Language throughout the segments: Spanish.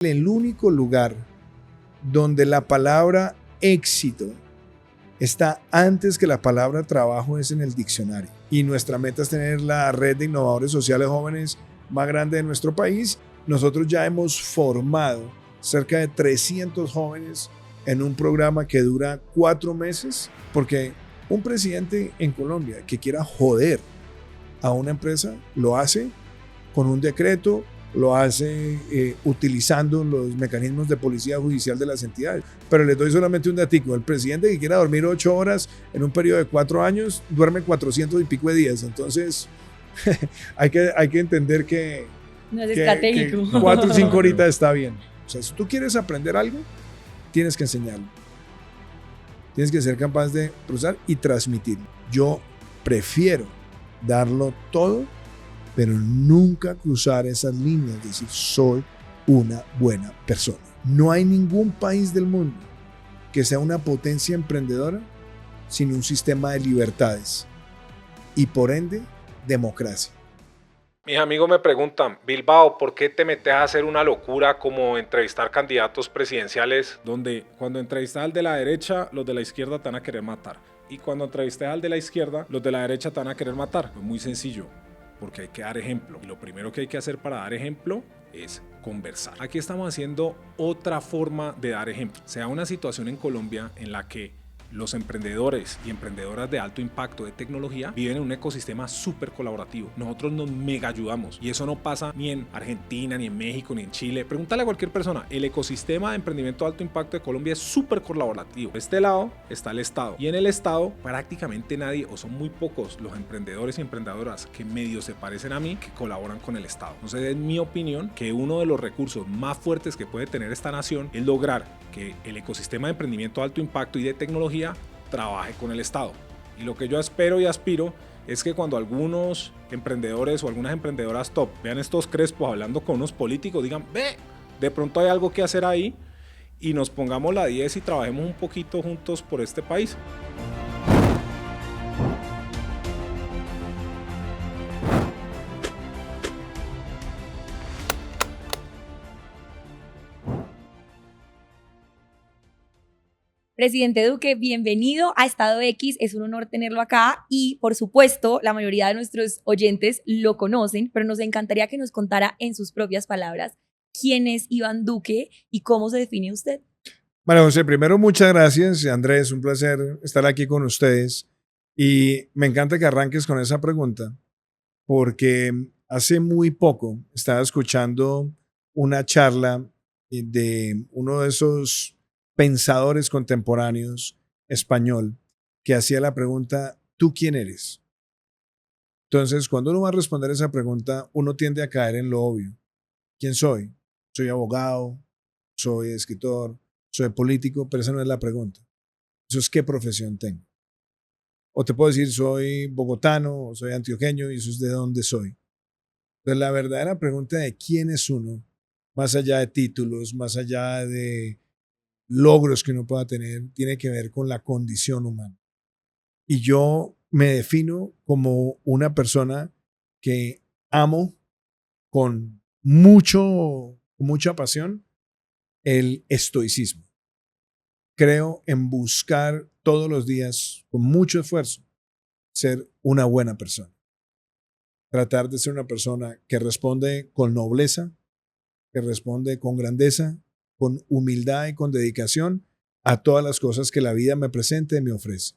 El único lugar donde la palabra éxito está antes que la palabra trabajo es en el diccionario. Y nuestra meta es tener la red de innovadores sociales jóvenes más grande de nuestro país. Nosotros ya hemos formado cerca de 300 jóvenes en un programa que dura 4 meses, porque un presidente en Colombia que quiera joder a una empresa lo hace con un decreto, lo hace utilizando los mecanismos de policía judicial de las entidades. Pero les doy solamente un datico. El presidente que quiera dormir 8 horas en un periodo de 4 años, duerme 400 y pico de días. Entonces, hay que entender que, no es estratégico. 4 o 5 horitas está bien. O sea, si tú quieres aprender algo, tienes que enseñarlo. Tienes que ser capaz de procesar y transmitirlo. Yo prefiero darlo todo, pero nunca cruzar esas líneas, es decir, soy una buena persona. No hay ningún país del mundo que sea una potencia emprendedora sin un sistema de libertades y por ende democracia. Mis amigos me preguntan, Bilbao, ¿por qué te metes a hacer una locura como entrevistar candidatos presidenciales? Donde cuando entrevistas al de la derecha, los de la izquierda te van a querer matar. Y cuando entrevistas al de la izquierda, los de la derecha te van a querer matar. Es muy sencillo, porque hay que dar ejemplo. Y lo primero que hay que hacer para dar ejemplo es conversar. Aquí estamos haciendo otra forma de dar ejemplo. Se da una situación en Colombia en la que los emprendedores y emprendedoras de alto impacto de tecnología viven en un ecosistema súper colaborativo. Nosotros nos mega ayudamos y eso no pasa ni en Argentina, ni en México, ni en Chile. Pregúntale a cualquier persona. El ecosistema de emprendimiento de alto impacto de Colombia es súper colaborativo. De este lado está el Estado y en el Estado prácticamente nadie o son muy pocos los emprendedores y emprendedoras que medio se parecen a mí que colaboran con el Estado. Entonces es mi opinión que uno de los recursos más fuertes que puede tener esta nación es lograr que el ecosistema de emprendimiento de alto impacto y de tecnología trabaje con el Estado. Y lo que yo espero y aspiro es que cuando algunos emprendedores o algunas emprendedoras top vean estos crespos hablando con unos políticos, digan, ve, de pronto hay algo que hacer ahí y nos pongamos la 10 y trabajemos un poquito juntos por este país. Presidente Duque, bienvenido a Estado X, es un honor tenerlo acá y por supuesto la mayoría de nuestros oyentes lo conocen, pero nos encantaría que nos contara en sus propias palabras quién es Iván Duque y cómo se define usted. María José, primero muchas gracias, Andrés, un placer estar aquí con ustedes y me encanta que arranques con esa pregunta porque hace muy poco estaba escuchando una charla de uno de esos pensadores contemporáneos español que hacía la pregunta, ¿tú quién eres? Entonces, cuando uno va a responder esa pregunta, uno tiende a caer en lo obvio. ¿Quién soy? Soy abogado, soy escritor, soy político, pero esa no es la pregunta. Eso es qué profesión tengo. O te puedo decir, soy bogotano, o soy antioqueño, y eso es de dónde soy. Entonces, la verdadera pregunta de quién es uno, más allá de títulos, más allá de logros que uno pueda tener, tiene que ver con la condición humana. Y yo me defino como una persona que amo con mucha pasión el estoicismo. Creo en buscar todos los días, con mucho esfuerzo, ser una buena persona. Tratar de ser una persona que responde con nobleza, que responde con grandeza, con humildad y con dedicación a todas las cosas que la vida me presenta y me ofrece.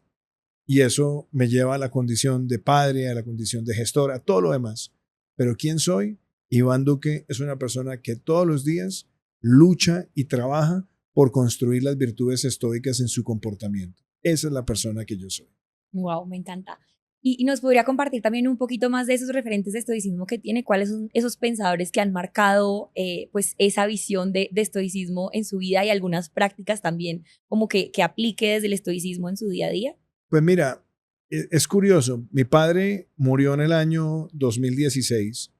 Y eso me lleva a la condición de padre, a la condición de gestor, a todo lo demás. Pero ¿quién soy? Iván Duque es una persona que todos los días lucha y trabaja por construir las virtudes estoicas en su comportamiento. Esa es la persona que yo soy. Wow, me encanta. Y nos podría compartir también un poquito más de esos referentes de estoicismo que tiene, cuáles son esos pensadores que han marcado pues esa visión de estoicismo en su vida y algunas prácticas también como que aplique desde el estoicismo en su día a día. Pues mira, es curioso. Mi padre murió en el año 2016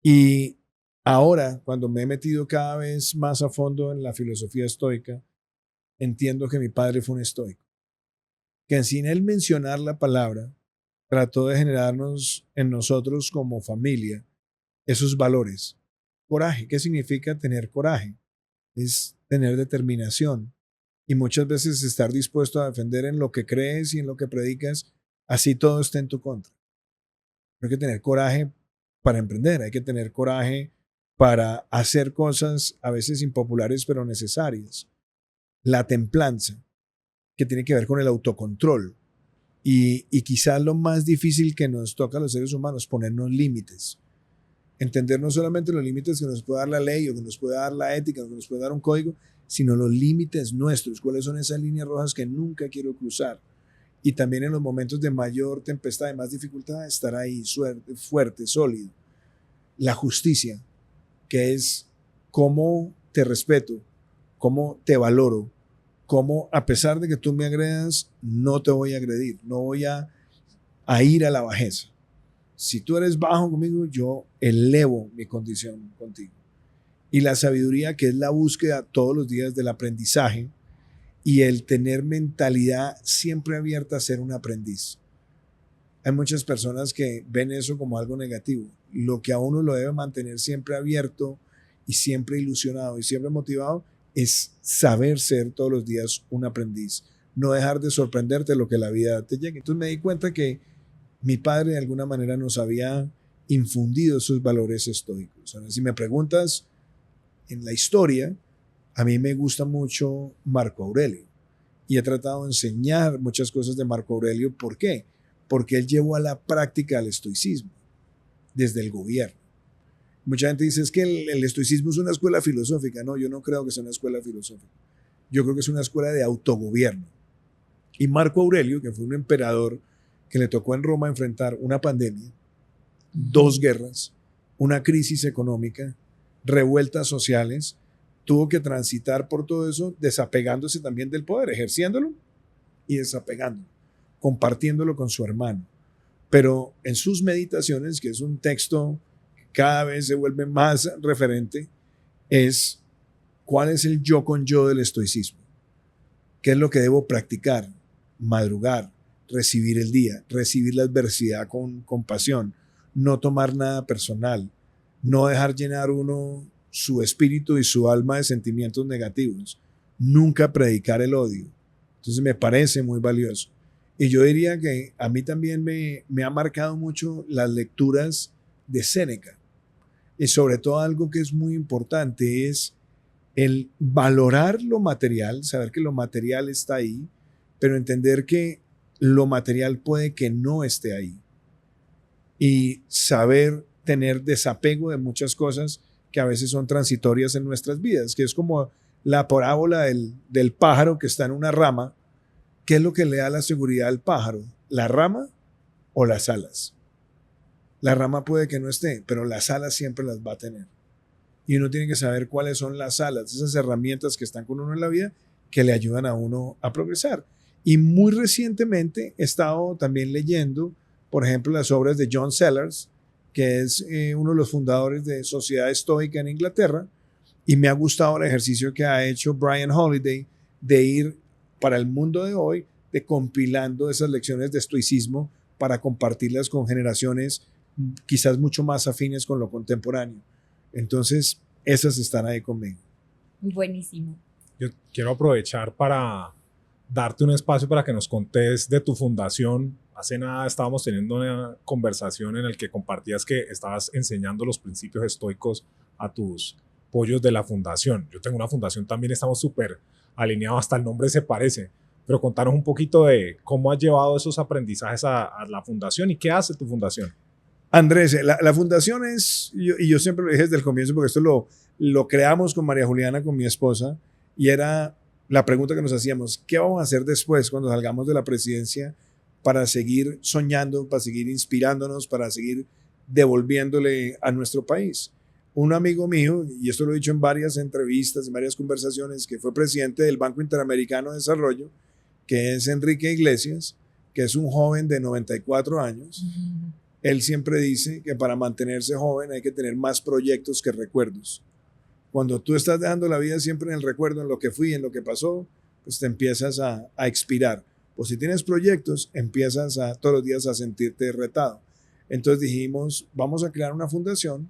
y ahora, cuando me he metido cada vez más a fondo en la filosofía estoica, entiendo que mi padre fue un estoico, que sin él mencionar la palabra, trató de generarnos en nosotros como familia esos valores coraje. ¿Qué significa tener coraje? Es tener determinación y muchas veces estar dispuesto a defender en lo que crees y en lo que predicas, así todo esté en tu contra. Hay que tener coraje para emprender, hay que tener coraje para hacer cosas a veces impopulares pero necesarias. La templanza, que tiene que ver con el autocontrol. Y quizás lo más difícil que nos toca a los seres humanos, ponernos límites. Entender no solamente los límites que nos puede dar la ley o que nos puede dar la ética o que nos puede dar un código, sino los límites nuestros. ¿Cuáles son esas líneas rojas que nunca quiero cruzar? Y también en los momentos de mayor tempestad, de más dificultad, estar ahí fuerte, sólido. La justicia, que es cómo te respeto, cómo te valoro, cómo a pesar de que tú me agredas, no te voy a agredir, no voy a ir a la bajeza. Si tú eres bajo conmigo, yo elevo mi condición contigo. Y la sabiduría, que es la búsqueda todos los días del aprendizaje y el tener mentalidad siempre abierta a ser un aprendiz. Hay muchas personas que ven eso como algo negativo. Lo que a uno lo debe mantener siempre abierto y siempre ilusionado y siempre motivado es saber ser todos los días un aprendiz. No dejar de sorprenderte lo que la vida te llegue. Entonces me di cuenta que mi padre de alguna manera nos había infundido esos valores estoicos. Ahora, si me preguntas en la historia, a mí me gusta mucho Marco Aurelio y he tratado de enseñar muchas cosas de Marco Aurelio. ¿Por qué? Porque él llevó a la práctica el estoicismo desde el gobierno. Mucha gente dice es que el estoicismo es una escuela filosófica. No, yo no creo que sea una escuela filosófica. Yo creo que es una escuela de autogobierno. Y Marco Aurelio, que fue un emperador que le tocó en Roma enfrentar una pandemia, 2 guerras, una crisis económica, revueltas sociales, tuvo que transitar por todo eso desapegándose también del poder, ejerciéndolo y desapegándolo, compartiéndolo con su hermano. Pero en sus meditaciones, que es un texto que cada vez se vuelve más referente, es cuál es el yo con yo del estoicismo. ¿Qué es lo que debo practicar? Madrugar, recibir el día, recibir la adversidad con compasión, no tomar nada personal, no dejar llenar uno su espíritu y su alma de sentimientos negativos, nunca predicar el odio. Entonces me parece muy valioso. Y yo diría que a mí también me ha marcado mucho las lecturas de Séneca. Y sobre todo algo que es muy importante es el valorar lo material, saber que lo material está ahí, pero entender que lo material puede que no esté ahí. Y saber tener desapego de muchas cosas que a veces son transitorias en nuestras vidas, que es como la parábola del pájaro que está en una rama. ¿Qué es lo que le da la seguridad al pájaro? ¿La rama o las alas? La rama puede que no esté, pero las alas siempre las va a tener. Y uno tiene que saber cuáles son las alas, esas herramientas que están con uno en la vida que le ayudan a uno a progresar. Y muy recientemente he estado también leyendo, por ejemplo, las obras de John Sellars, que es uno de los fundadores de Sociedad Estoica en Inglaterra, y me ha gustado el ejercicio que ha hecho Brian Holiday de ir para el mundo de hoy, de compilando esas lecciones de estoicismo para compartirlas con generaciones quizás mucho más afines con lo contemporáneo. Entonces, esas están ahí conmigo. Buenísimo. Yo quiero aprovechar para darte un espacio para que nos contes de tu fundación. Hace nada estábamos teniendo una conversación en la que compartías que estabas enseñando los principios estoicos a tus pollos de la fundación. Yo tengo una fundación también, estamos súper alineados, hasta el nombre se parece. Pero contanos un poquito de cómo has llevado esos aprendizajes a la fundación y qué hace tu fundación. Andrés, la fundación es, y yo siempre lo dije desde el comienzo, porque esto lo creamos con María Juliana, con mi esposa, y era la pregunta que nos hacíamos: ¿qué vamos a hacer después cuando salgamos de la presidencia para seguir soñando, para seguir inspirándonos, para seguir devolviéndole a nuestro país? Un amigo mío, y esto lo he dicho en varias entrevistas, en varias conversaciones, que fue presidente del Banco Interamericano de Desarrollo, que es Enrique Iglesias, que es un joven de 94 años. Él siempre dice que para mantenerse joven hay que tener más proyectos que recuerdos. Cuando tú estás dejando la vida siempre en el recuerdo, en lo que fui, en lo que pasó, pues te empiezas a expirar. O si tienes proyectos, empiezas todos los días a sentirte retado. Entonces dijimos, vamos a crear una fundación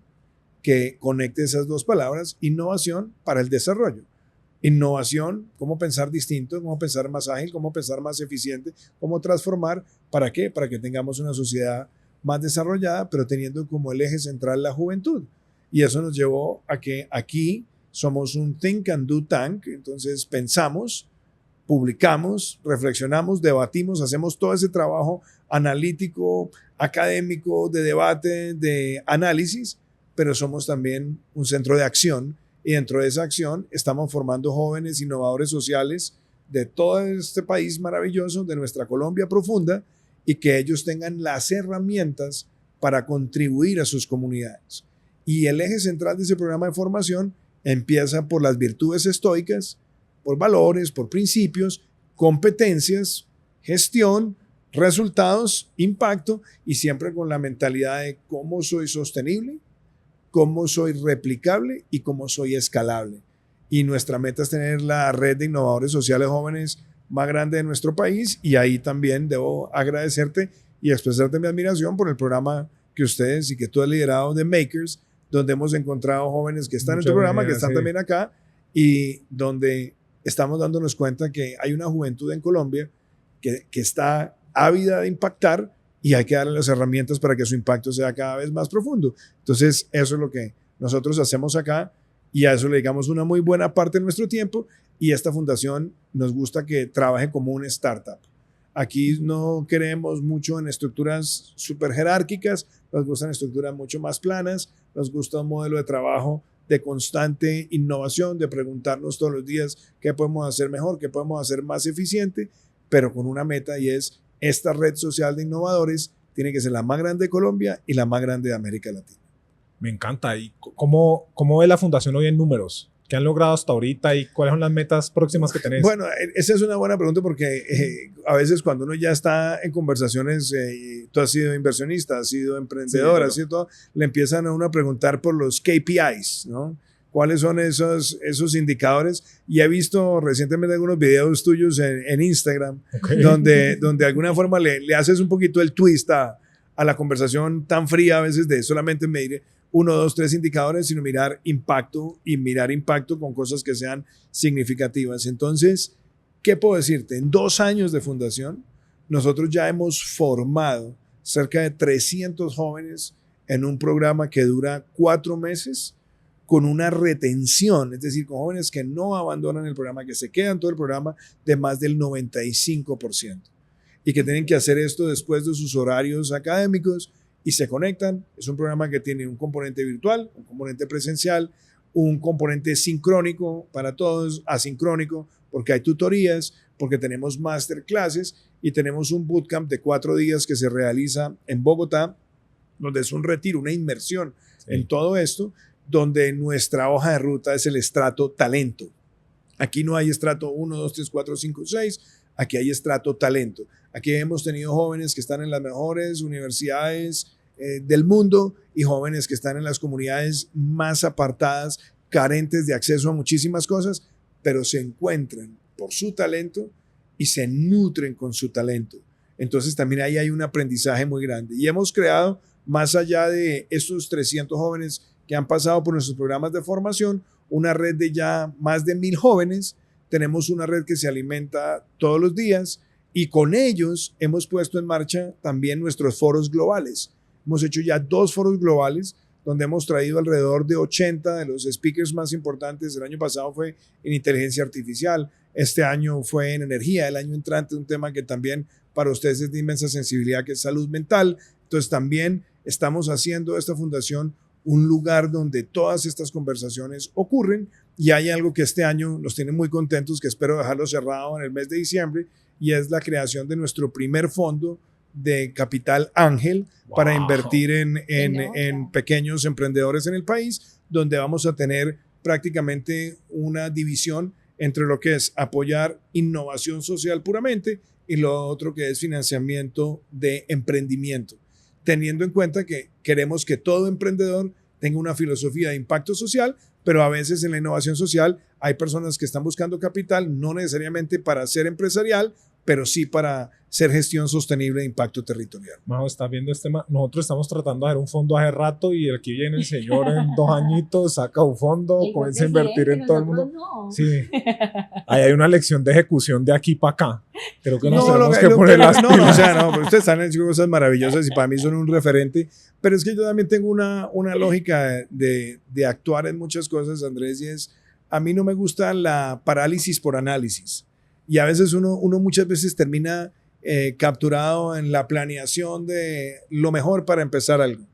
que conecte esas dos palabras, innovación para el desarrollo. Innovación, cómo pensar distinto, cómo pensar más ágil, cómo pensar más eficiente, cómo transformar. ¿Para qué? Para que tengamos una sociedad más desarrollada, pero teniendo como el eje central la juventud. Y eso nos llevó a que aquí somos un think and do tank. Entonces pensamos, publicamos, reflexionamos, debatimos, hacemos todo ese trabajo analítico, académico, de debate, de análisis, pero somos también un centro de acción. Y dentro de esa acción estamos formando jóvenes innovadores sociales de todo este país maravilloso, de nuestra Colombia profunda, y que ellos tengan las herramientas para contribuir a sus comunidades. Y el eje central de ese programa de formación empieza por las virtudes estoicas, por valores, por principios, competencias, gestión, resultados, impacto, y siempre con la mentalidad de cómo soy sostenible, cómo soy replicable y cómo soy escalable. Y nuestra meta es tener la red de innovadores sociales jóvenes más grande de nuestro país, y ahí también debo agradecerte y expresarte mi admiración por el programa que ustedes y que tú has liderado de Makers, donde hemos encontrado jóvenes que están en tu programa, que están también acá, y donde estamos dándonos cuenta que hay una juventud en Colombia que está ávida de impactar, y hay que darle las herramientas para que su impacto sea cada vez más profundo. Entonces, eso es lo que nosotros hacemos acá, y a eso le dedicamos una muy buena parte de nuestro tiempo, y esta fundación nos gusta que trabaje como una startup. Aquí no queremos mucho en estructuras súper jerárquicas, nos gustan estructuras mucho más planas, nos gusta un modelo de trabajo de constante innovación, de preguntarnos todos los días qué podemos hacer mejor, qué podemos hacer más eficiente, pero con una meta, y es esta red social de innovadores tiene que ser la más grande de Colombia y la más grande de América Latina. Me encanta. ¿Y cómo ve la fundación hoy en números? ¿Qué han logrado hasta ahorita y cuáles son las metas próximas que tenés? Bueno, esa es una buena pregunta, porque a veces cuando uno ya está en conversaciones, tú has sido inversionista, has sido emprendedor, has sido todo, le empiezan a uno a preguntar por los KPIs, ¿no? ¿Cuáles son esos indicadores? Y he visto recientemente algunos videos tuyos en Instagram, donde de alguna forma le haces un poquito el twist a la conversación tan fría a veces de solamente medir 1, 2, 3 indicadores, sino mirar impacto, y mirar impacto con cosas que sean significativas. Entonces, ¿qué puedo decirte? En 2 años de fundación, nosotros ya hemos formado cerca de 300 jóvenes en un programa que dura 4 meses, con una retención, es decir, con jóvenes que no abandonan el programa, que se quedan todo el programa, de más del 95%. Y que tienen que hacer esto después de sus horarios académicos, y se conectan. Es un programa que tiene un componente virtual, un componente presencial, un componente sincrónico para todos, asincrónico, porque hay tutorías, porque tenemos masterclasses, y tenemos un bootcamp de 4 días que se realiza en Bogotá, donde es un retiro, una inmersión en todo esto, donde nuestra hoja de ruta es el estrato talento. Aquí no hay estrato 1, 2, 3, 4, 5, 6, aquí hay estrato talento. Aquí hemos tenido jóvenes que están en las mejores universidades del mundo, y jóvenes que están en las comunidades más apartadas, carentes de acceso a muchísimas cosas, pero se encuentran por su talento y se nutren con su talento. Entonces también ahí hay un aprendizaje muy grande. Y hemos creado, más allá de estos 300 jóvenes que han pasado por nuestros programas de formación, una red de ya más de 1,000 jóvenes. Tenemos una red que se alimenta todos los días, y con ellos hemos puesto en marcha también nuestros foros globales. Hemos hecho ya 2 foros globales donde hemos traído alrededor de 80 de los speakers más importantes. El año pasado fue en inteligencia artificial, este año fue en energía, el año entrante un tema que también para ustedes es de inmensa sensibilidad, que es salud mental. Entonces también estamos haciendo esta fundación un lugar donde todas estas conversaciones ocurren, y hay algo que este año nos tiene muy contentos, que espero dejarlo cerrado en el mes de diciembre, y es la creación de nuestro primer fondo de capital ángel para invertir en pequeños emprendedores en el país, donde vamos a tener prácticamente una división entre lo que es apoyar innovación social puramente y lo otro que es financiamiento de emprendimiento, teniendo en cuenta que queremos que todo emprendedor tenga una filosofía de impacto social, pero a veces en la innovación social hay personas que están buscando capital no necesariamente para ser empresarial pero sí para ser gestión sostenible de impacto territorial. Majo, ¿estás viendo este tema? Nosotros estamos tratando de hacer un fondo hace rato y aquí viene el señor en 2 añitos, saca un fondo, comienza a invertir en todo el mundo. No. Sí, ahí hay una lección de ejecución de aquí para acá. Creo que nos No, tenemos que poner las no, pilas. o sea, no, pero ustedes están haciendo cosas maravillosas y para mí son un referente, pero es que yo también tengo una lógica de actuar en muchas cosas, Andrés, y es, a mí no me gusta la parálisis por análisis. Y a veces uno muchas veces termina capturado en la planeación de lo mejor para empezar algo.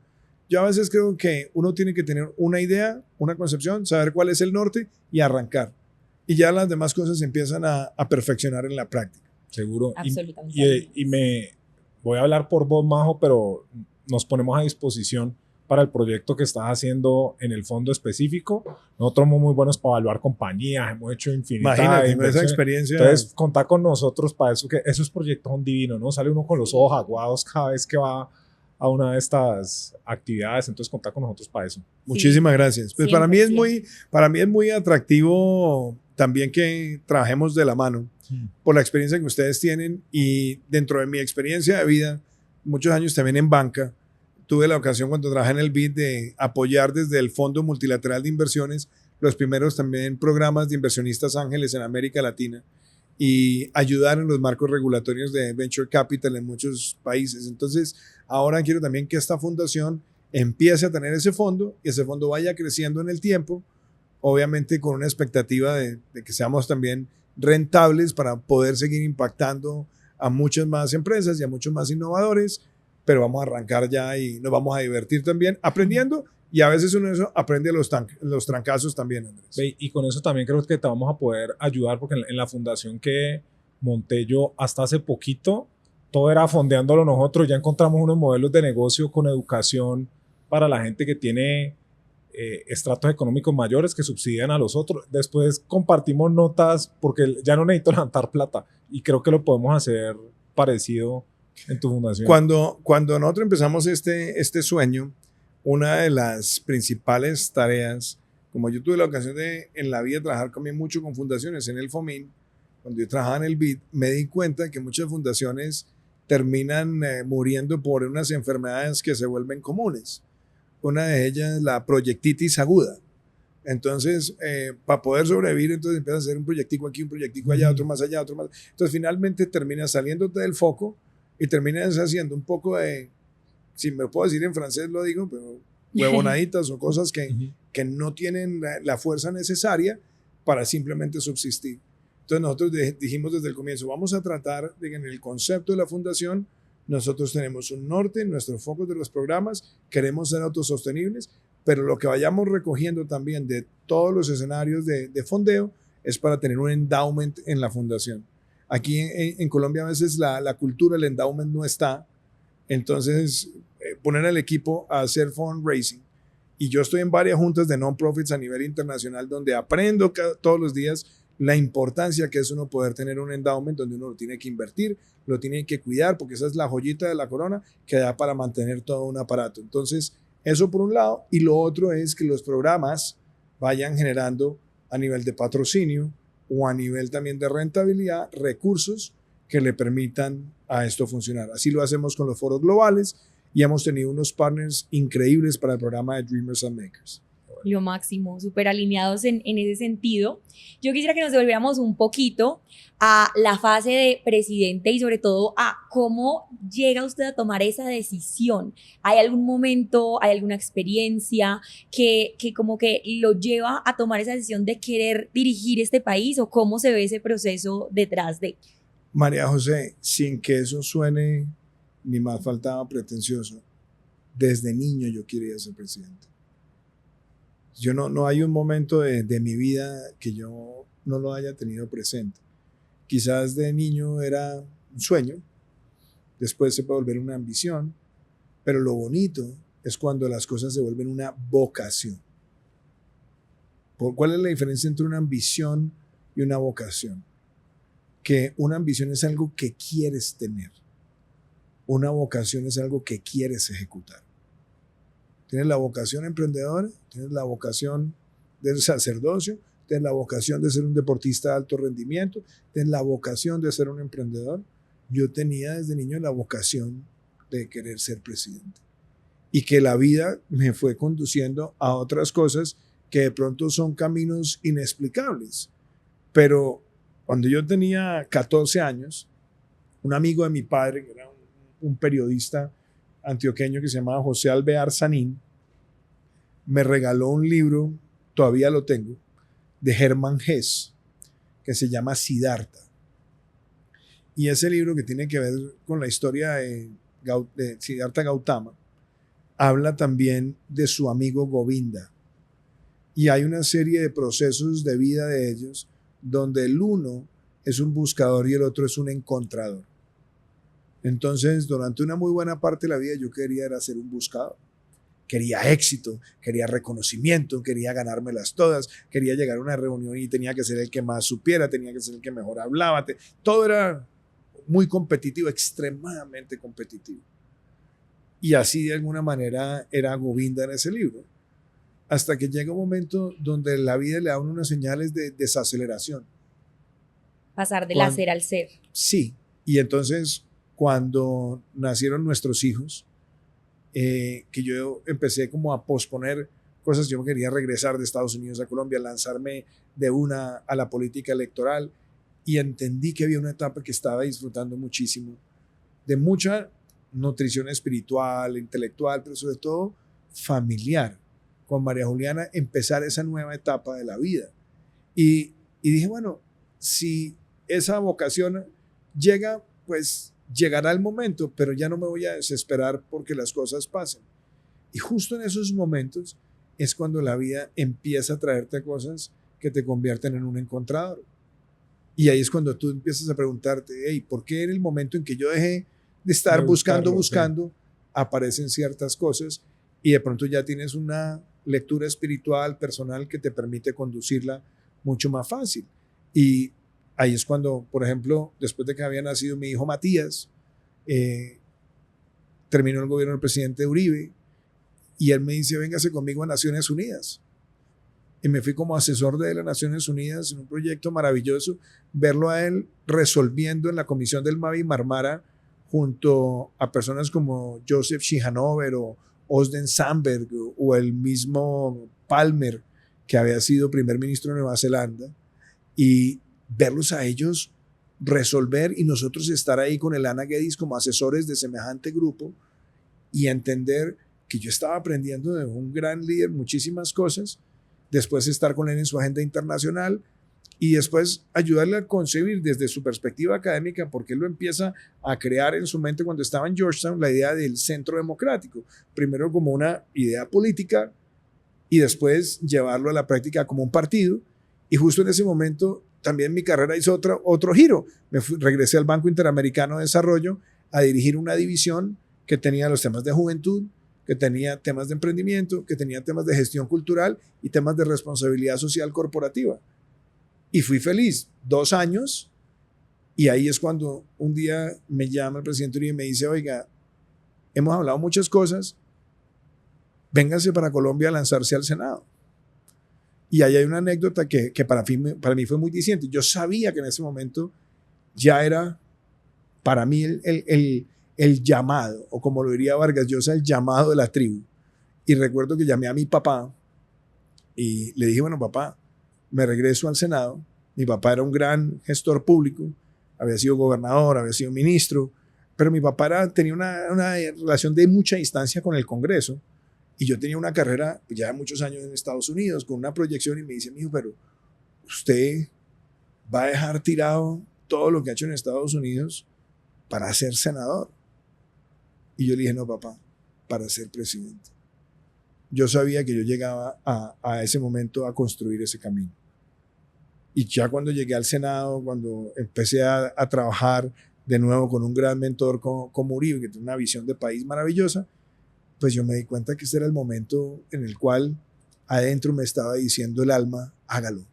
Yo a veces creo que uno tiene que tener una idea, una concepción, saber cuál es el norte y arrancar. Y ya las demás cosas se empiezan a perfeccionar en la práctica. Seguro. Absolutamente. Y me voy a hablar por vos, Majo, pero nos ponemos a disposición para el proyecto que estás haciendo en el fondo específico. Nosotros somos muy buenos para evaluar compañías, hemos hecho infinidad de Imagínate, esa inversiones. experiencia. Entonces, contá con nosotros para eso, que esos proyectos son divinos, ¿no? Sale uno con los ojos aguados cada vez que va a una de estas actividades, entonces contá con nosotros para eso. Muchísimas gracias. Pues para mí es 100%. muy atractivo también que trabajemos de la mano por la experiencia que ustedes tienen y dentro de mi experiencia de vida, muchos años también en banca, tuve la ocasión cuando trabajé en el BID de apoyar desde el Fondo Multilateral de Inversiones los primeros también programas de inversionistas ángeles en América Latina y ayudar en los marcos regulatorios de Venture Capital en muchos países. Entonces, ahora quiero también que esta fundación empiece a tener ese fondo y ese fondo vaya creciendo en el tiempo, obviamente con una expectativa de que seamos también rentables para poder seguir impactando a muchas más empresas y a muchos más innovadores, pero vamos a arrancar ya y nos vamos a divertir también aprendiendo y a veces uno eso aprende los trancazos también, Andrés. Y con eso también creo que te vamos a poder ayudar porque en la fundación que monté yo hasta hace poquito, todo era fondeándolo nosotros, ya encontramos unos modelos de negocio con educación para la gente que tiene estratos económicos mayores que subsidian a los otros. Después compartimos notas porque ya no necesito levantar plata y creo que lo podemos hacer parecido en tu fundación. Cuando nosotros empezamos este sueño, una de las principales tareas, como yo tuve la ocasión de en la vida trabajar también mucho con fundaciones en el FOMIN, cuando yo trabajaba en el BID, me di cuenta que muchas fundaciones terminan muriendo por unas enfermedades que se vuelven comunes. Una de ellas es la proyectitis aguda. Entonces, para poder sobrevivir, entonces empiezas a hacer un proyectico aquí, un proyectico allá, otro más allá, otro más. Entonces, finalmente terminas saliéndote del foco y terminas haciendo un poco de, si me puedo decir en francés lo digo, pero huevonaditas o cosas que no tienen la fuerza necesaria para simplemente subsistir. Entonces nosotros dijimos desde el comienzo, vamos a tratar de que en el concepto de la fundación nosotros tenemos un norte, nuestro foco de los programas, queremos ser autosostenibles, pero lo que vayamos recogiendo también de todos los escenarios de fondeo es para tener un endowment en la fundación. Aquí en Colombia a veces la cultura, el endowment no está, entonces poner al equipo a hacer fundraising. Y yo estoy en varias juntas de non-profits a nivel internacional donde aprendo todos los días la importancia que es uno poder tener un endowment donde uno lo tiene que invertir, lo tiene que cuidar, porque esa es la joyita de la corona que da para mantener todo un aparato. Entonces, eso por un lado. Y lo otro es que los programas vayan generando a nivel de patrocinio o a nivel también de rentabilidad recursos que le permitan a esto funcionar. Así lo hacemos con los foros globales y hemos tenido unos partners increíbles para el programa de Dreamers and Makers. Lo máximo, súper alineados en ese sentido. Yo quisiera que nos devolviéramos un poquito a la fase de presidente y sobre todo a cómo llega usted a tomar esa decisión. ¿Hay algún momento, hay alguna experiencia que como que lo lleva a tomar esa decisión de querer dirigir este país o cómo se ve ese proceso detrás de? María José, sin que eso suene ni más faltaba pretencioso, desde niño yo quería ser presidente. Yo no hay un momento de mi vida que yo no lo haya tenido presente. Quizás de niño era un sueño, después se puede volver una ambición, pero lo bonito es cuando las cosas se vuelven una vocación. ¿Cuál es la diferencia entre una ambición y una vocación? Que una ambición es algo que quieres tener. Una vocación es algo que quieres ejecutar. Tienes la vocación emprendedora, tienes la vocación del sacerdocio, tienes la vocación de ser un deportista de alto rendimiento, tienes la vocación de ser un emprendedor. Yo tenía desde niño la vocación de querer ser presidente. Y que la vida me fue conduciendo a otras cosas que de pronto son caminos inexplicables. Pero cuando yo tenía 14 años, un amigo de mi padre, que era un periodista antioqueño que se llamaba José Alvear Sanín, me regaló un libro, todavía lo tengo, de Hermann Hesse, que se llama Siddhartha. Y ese libro, que tiene que ver con la historia de Siddhartha Gautama, habla también de su amigo Govinda. Y hay una serie de procesos de vida de ellos donde el uno es un buscador y el otro es un encontrador. Entonces, durante una muy buena parte de la vida yo quería era ser un buscador. Quería éxito, quería reconocimiento, quería ganármelas todas, quería llegar a una reunión y tenía que ser el que más supiera, tenía que ser el que mejor hablaba. Todo era muy competitivo, extremadamente competitivo. Y así de alguna manera era Govinda en ese libro. Hasta que llega un momento donde la vida le da unas señales de desaceleración. Pasar del hacer al ser. Sí, y entonces cuando nacieron nuestros hijos, que yo empecé como a posponer cosas, yo quería regresar de Estados Unidos a Colombia, lanzarme de una a la política electoral, y entendí que había una etapa que estaba disfrutando muchísimo, de mucha nutrición espiritual, intelectual, pero sobre todo familiar, con María Juliana, empezar esa nueva etapa de la vida. Y dije, bueno, si esa vocación llega, pues llegará el momento, pero ya no me voy a desesperar porque las cosas pasen. Y justo en esos momentos es cuando la vida empieza a traerte cosas que te convierten en un encontrador. Y ahí es cuando tú empiezas a preguntarte, hey, ¿por qué en el momento en que yo dejé de estar buscando, aparecen ciertas cosas y de pronto ya tienes una lectura espiritual, personal, que te permite conducirla mucho más fácil? Y ahí es cuando, por ejemplo, después de que había nacido mi hijo Matías, terminó el gobierno del presidente Uribe y él me dice, véngase conmigo a Naciones Unidas. Y me fui como asesor de las Naciones Unidas en un proyecto maravilloso, verlo a él resolviendo en la comisión del Mavi Marmara junto a personas como Joseph Schihanover o Osden Sandberg o el mismo Palmer, que había sido primer ministro de Nueva Zelanda, y verlos a ellos resolver y nosotros estar ahí con Elana Guedes como asesores de semejante grupo y entender que yo estaba aprendiendo de un gran líder muchísimas cosas, después estar con él en su agenda internacional y después ayudarle a concebir desde su perspectiva académica, porque él lo empieza a crear en su mente cuando estaba en Georgetown, la idea del centro democrático, primero como una idea política y después llevarlo a la práctica como un partido. Y justo en ese momento también mi carrera hizo otro giro. Regresé al Banco Interamericano de Desarrollo a dirigir una división que tenía los temas de juventud, que tenía temas de emprendimiento, que tenía temas de gestión cultural y temas de responsabilidad social corporativa. Y fui feliz 2 años, y ahí es cuando un día me llama el presidente Uribe y me dice, oiga, hemos hablado muchas cosas, véngase para Colombia a lanzarse al Senado. Y ahí hay una anécdota que para mí fue muy diciente. Yo sabía que en ese momento ya era para mí el llamado, o como lo diría Vargas Llosa, el llamado de la tribu. Y recuerdo que llamé a mi papá y le dije, bueno, papá, me regreso al Senado. Mi papá era un gran gestor público, había sido gobernador, había sido ministro, pero mi papá tenía una relación de mucha distancia con el Congreso. Y yo tenía una carrera ya de muchos años en Estados Unidos, con una proyección, y me dice, mijo, pero usted va a dejar tirado todo lo que ha hecho en Estados Unidos para ser senador. Y yo le dije, no, papá, para ser presidente. Yo sabía que yo llegaba a ese momento a construir ese camino. Y ya cuando llegué al Senado, cuando empecé a trabajar de nuevo con un gran mentor como Uribe, que tiene una visión de país maravillosa, pues yo me di cuenta que ese era el momento en el cual adentro me estaba diciendo el alma, hágalo.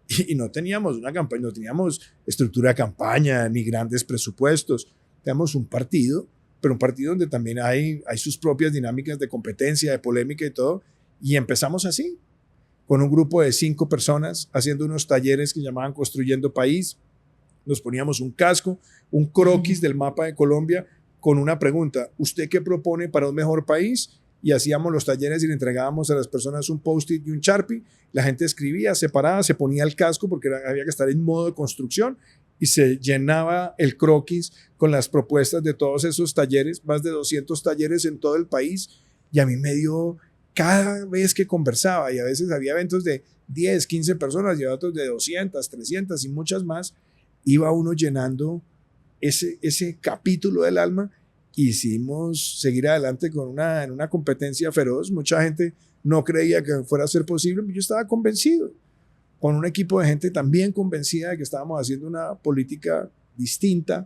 Y no teníamos una campaña, no teníamos estructura de campaña, ni grandes presupuestos. Teníamos un partido, pero un partido donde también hay sus propias dinámicas de competencia, de polémica y todo. Y empezamos así, con un grupo de 5 personas haciendo unos talleres que llamaban Construyendo País. Nos poníamos un casco, un croquis del mapa de Colombia con una pregunta: ¿usted qué propone para un mejor país? Y hacíamos los talleres y le entregábamos a las personas un post-it y un Sharpie. La gente escribía, se paraba, se ponía el casco porque había que estar en modo de construcción y se llenaba el croquis con las propuestas de todos esos talleres, más de 200 talleres en todo el país. Y a mí me dio, cada vez que conversaba, y a veces había eventos de 10, 15 personas y otros de 200, 300 y muchas más, iba uno llenando ese capítulo del alma. Hicimos seguir adelante en una competencia feroz. Mucha gente no creía que fuera a ser posible, pero yo estaba convencido, con un equipo de gente también convencida de que estábamos haciendo una política distinta,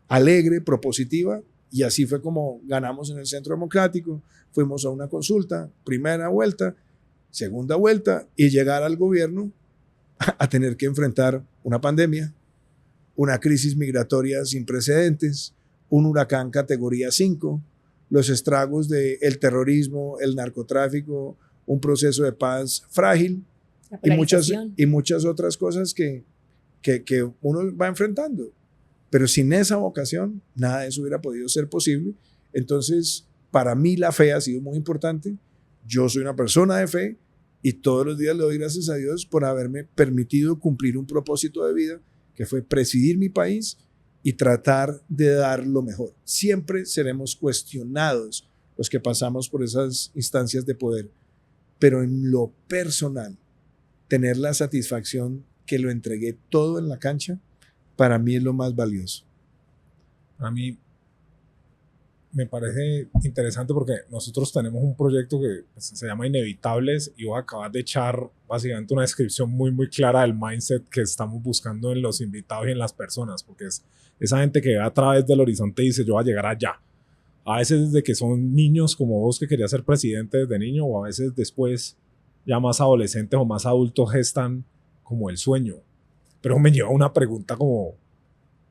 alegre, propositiva, y así fue como ganamos en el Centro Democrático. Fuimos a una consulta, primera vuelta, segunda vuelta, y llegar al gobierno a tener que enfrentar una pandemia, una crisis migratoria sin precedentes, un huracán categoría 5, los estragos del terrorismo, el narcotráfico, un proceso de paz frágil y muchas otras cosas que uno va enfrentando. Pero sin esa vocación, nada de eso hubiera podido ser posible. Entonces, para mí la fe ha sido muy importante. Yo soy una persona de fe y todos los días le doy gracias a Dios por haberme permitido cumplir un propósito de vida, que fue presidir mi país y tratar de dar lo mejor. Siempre seremos cuestionados los que pasamos por esas instancias de poder, pero en lo personal, tener la satisfacción que lo entregué todo en la cancha, para mí es lo más valioso. A mí me parece interesante porque nosotros tenemos un proyecto que se llama Inevitables y vos acabas de echar básicamente una descripción muy, muy clara del mindset que estamos buscando en los invitados y en las personas, porque es esa gente que ve a través del horizonte y dice yo voy a llegar allá. A veces desde que son niños como vos que querías ser presidente desde niño, o a veces después ya más adolescentes o más adultos gestan como el sueño. Pero me lleva a una pregunta como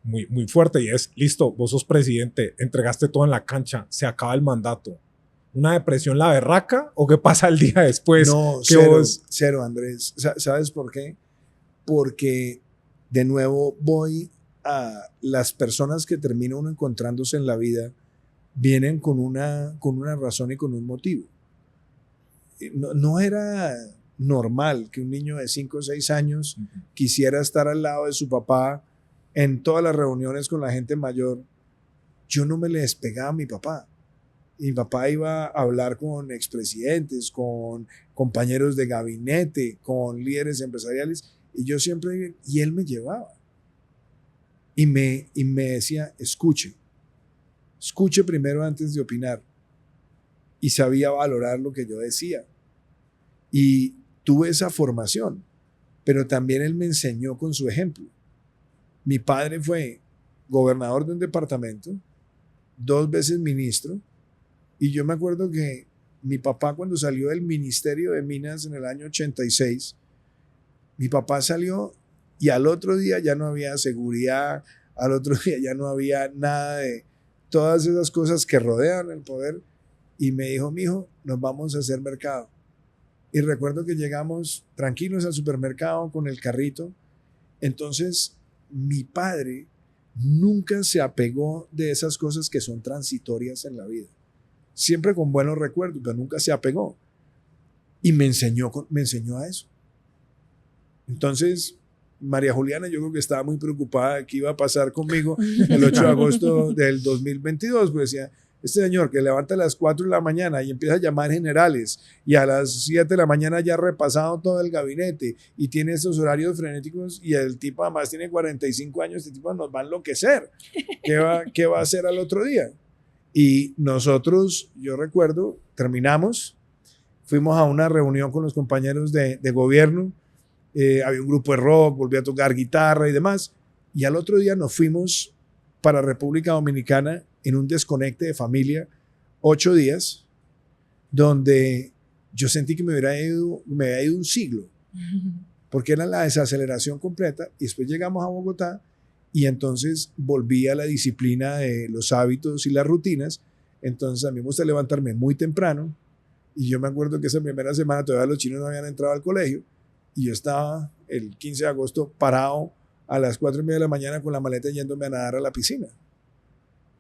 muy, muy fuerte y es, listo, vos sos presidente, entregaste todo en la cancha, se acaba el mandato. ¿Una depresión la berraca o qué pasa el día después? No, cero, Andrés. ¿Sabes por qué? Porque de nuevo voy a las personas que terminan uno encontrándose en la vida, vienen con una razón y con un motivo. No era normal que un niño de 5 o 6 años quisiera estar al lado de su papá en todas las reuniones con la gente mayor. Yo no me le despegaba a mi papá. Mi papá iba a hablar con expresidentes, con compañeros de gabinete, con líderes empresariales, y yo siempre, y él me llevaba. Y me decía, escuche primero antes de opinar. Y sabía valorar lo que yo decía. Y tuve esa formación, pero también él me enseñó con su ejemplo. Mi padre fue gobernador de un departamento, 2 veces ministro, y yo me acuerdo que mi papá, cuando salió del Ministerio de Minas en el año 86, mi papá salió y al otro día ya no había seguridad, al otro día ya no había nada de todas esas cosas que rodean el poder, y me dijo, mijo, nos vamos a hacer mercado. Y recuerdo que llegamos tranquilos al supermercado con el carrito. Entonces, mi padre nunca se apegó de esas cosas que son transitorias en la vida. Siempre con buenos recuerdos, pero nunca se apegó. Y me enseñó a eso. Entonces, María Juliana, yo creo que estaba muy preocupada de qué iba a pasar conmigo el 8 de agosto del 2022, pues decía, este señor que levanta a las 4 de la mañana y empieza a llamar generales y a las 7 de la mañana ya ha repasado todo el gabinete y tiene estos horarios frenéticos, y el tipo además tiene 45 años, este tipo nos va a enloquecer. ¿Qué va a hacer al otro día? Y nosotros, yo recuerdo, terminamos, fuimos a una reunión con los compañeros de gobierno, había un grupo de rock, volví a tocar guitarra y demás, y al otro día nos fuimos para República Dominicana en un desconecte de familia, 8 días, donde yo sentí que me había ido un siglo, porque era la desaceleración completa, y después llegamos a Bogotá, y entonces volví a la disciplina de los hábitos y las rutinas. Entonces a mí me gusta levantarme muy temprano Y yo me acuerdo que esa primera semana todavía los chinos no habían entrado al colegio y yo estaba el 15 de agosto parado a las 4:30 de la mañana con la maleta yéndome a nadar a la piscina.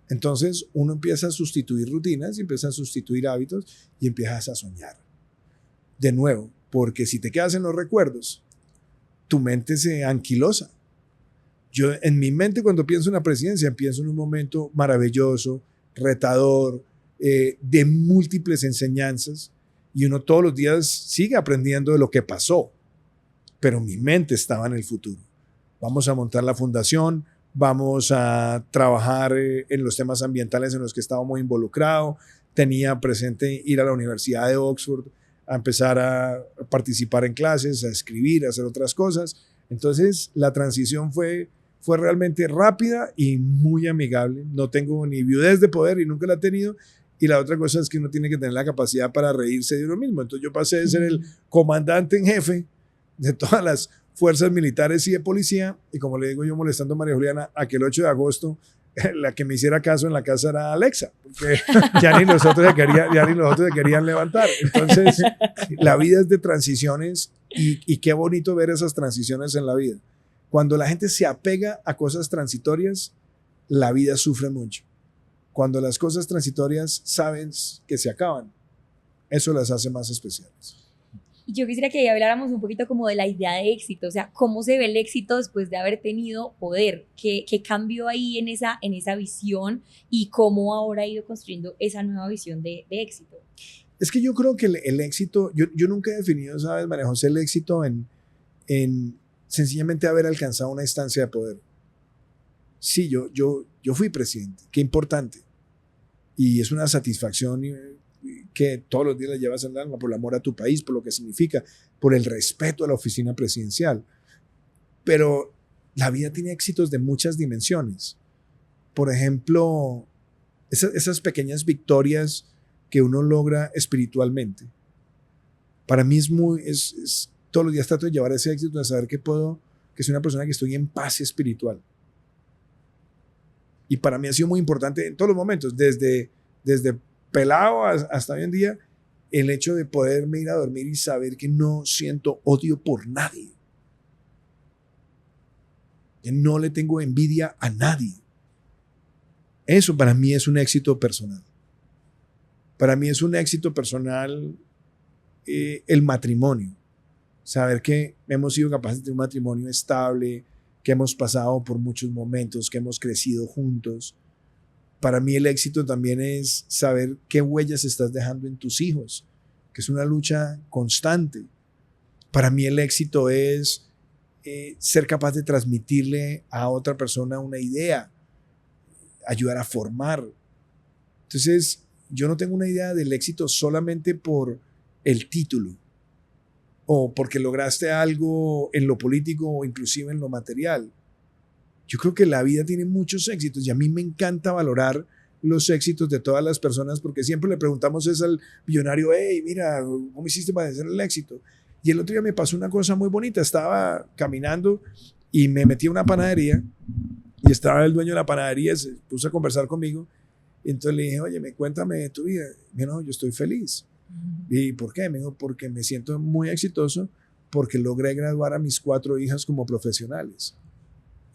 Entonces uno empieza a sustituir rutinas, empieza a sustituir hábitos y empiezas a soñar. De nuevo, porque si te quedas en los recuerdos, tu mente se anquilosa. Yo en mi mente cuando pienso en la presidencia, pienso en un momento maravilloso, retador, de múltiples enseñanzas y uno todos los días sigue aprendiendo de lo que pasó, pero mi mente estaba en el futuro. Vamos a montar la fundación, vamos a trabajar en los temas ambientales en los que estábamos involucrados, tenía presente ir a la Universidad de Oxford, a empezar a participar en clases, a escribir, a hacer otras cosas. Entonces la transición fue realmente rápida y muy amigable. No tengo ni viudez de poder y nunca la he tenido. Y la otra cosa es que uno tiene que tener la capacidad para reírse de uno mismo. Entonces yo pasé de ser el comandante en jefe de todas las fuerzas militares y de policía, y como le digo yo molestando a María Juliana, aquel 8 de agosto la que me hiciera caso en la casa era Alexa, porque ya ni los otros se querían levantar. Entonces la vida es de transiciones y qué bonito ver esas transiciones en la vida. Cuando la gente se apega a cosas transitorias, la vida sufre mucho. Cuando las cosas transitorias saben que se acaban, eso las hace más especiales. Y yo quisiera que ahí habláramos un poquito como de la idea de éxito, o sea, cómo se ve el éxito después de haber tenido poder, qué cambió ahí en esa visión y cómo ahora ha ido construyendo esa nueva visión de éxito. Es que yo creo que el éxito, yo nunca he definido, ¿sabes, María José, el éxito en sencillamente haber alcanzado una instancia de poder? Sí, yo fui presidente, qué importante. Y es una satisfacción que todos los días la llevas al alma por el amor a tu país, por lo que significa, por el respeto a la oficina presidencial. Pero la vida tiene éxitos de muchas dimensiones. Por ejemplo, esas pequeñas victorias que uno logra espiritualmente. Para mí todos los días trato de llevar ese éxito de saber que soy una persona que estoy en paz espiritual. Y para mí ha sido muy importante en todos los momentos, desde pelado hasta hoy en día, el hecho de poderme ir a dormir y saber que no siento odio por nadie. Que no le tengo envidia a nadie. Eso para mí es un éxito personal. Para mí es un éxito personal el matrimonio. Saber que hemos sido capaces de tener un matrimonio estable, que hemos pasado por muchos momentos, que hemos crecido juntos. Para mí el éxito también es saber qué huellas estás dejando en tus hijos, que es una lucha constante. Para mí el éxito es ser capaz de transmitirle a otra persona una idea, ayudar a formar. Entonces, yo no tengo una idea del éxito solamente por el título o porque lograste algo en lo político o inclusive en lo material. Yo creo que la vida tiene muchos éxitos y a mí me encanta valorar los éxitos de todas las personas porque siempre le preguntamos eso al millonario, hey, mira, ¿cómo hiciste para hacer el éxito? Y el otro día me pasó una cosa muy bonita, estaba caminando y me metí a una panadería y estaba el dueño de la panadería, se puso a conversar conmigo y entonces le dije, oye, cuéntame de tu vida. Me dijo, no, yo estoy feliz. ¿Y por qué? Me dijo, porque me siento muy exitoso porque logré graduar a mis 4 hijas como profesionales.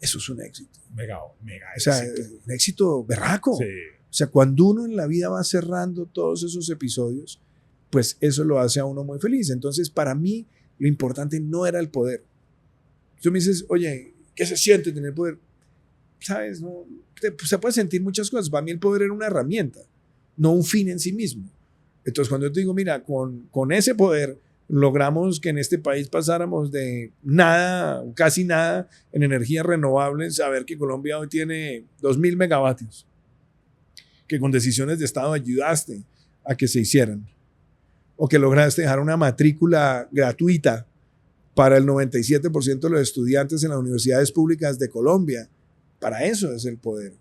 Eso es un éxito. Mega o sea, éxito. Un éxito berraco. Sí. O sea, cuando uno en la vida va cerrando todos esos episodios, pues eso lo hace a uno muy feliz. Entonces, para mí, lo importante no era el poder. Tú me dices, oye, ¿qué se siente tener poder? ¿Sabes? No, se puede sentir muchas cosas. Para mí el poder era una herramienta, no un fin en sí mismo. Entonces, cuando yo te digo, mira, con ese poder logramos que en este país pasáramos de nada, casi nada, en energías renovables, a ver que Colombia hoy tiene 2.000 megavatios, que con decisiones de Estado ayudaste a que se hicieran, o que lograste dejar una matrícula gratuita para el 97% de los estudiantes en las universidades públicas de Colombia. Para eso es el poder.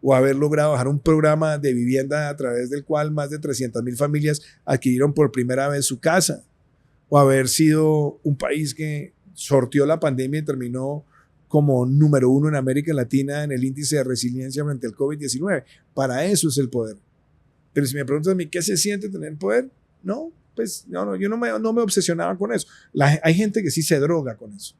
O haber logrado bajar un programa de vivienda a través del cual más de 300.000 familias adquirieron por primera vez su casa. O haber sido un país que sorteó la pandemia y terminó como número 1 en América Latina en el índice de resiliencia frente al COVID-19. Para eso es el poder. Pero si me preguntas a mí, ¿qué se siente tener poder? No, pues yo no me obsesionaba con eso. Hay gente que sí se droga con eso.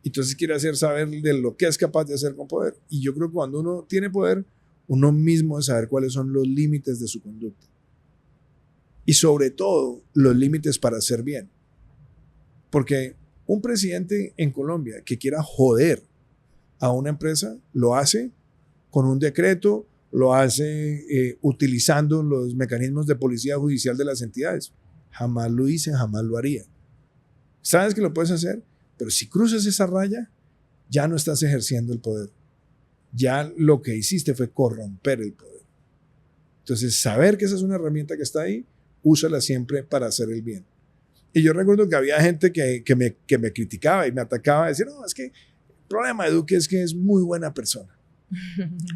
Entonces quiere hacer saber de lo que es capaz de hacer con poder. Y yo creo que cuando uno tiene poder, uno mismo debe saber cuáles son los límites de su conducta. Y sobre todo, los límites para hacer bien. Porque un presidente en Colombia que quiera joder a una empresa, lo hace con un decreto, lo hace utilizando los mecanismos de policía judicial de las entidades. Jamás lo hice, jamás lo haría. Sabes que lo puedes hacer, pero si cruzas esa raya, ya no estás ejerciendo el poder. Ya lo que hiciste fue corromper el poder. Entonces, saber que esa es una herramienta que está ahí, úsala siempre para hacer el bien. Y yo recuerdo que había gente que me criticaba y me atacaba, decía, no, es que el problema de Duque es que es muy buena persona.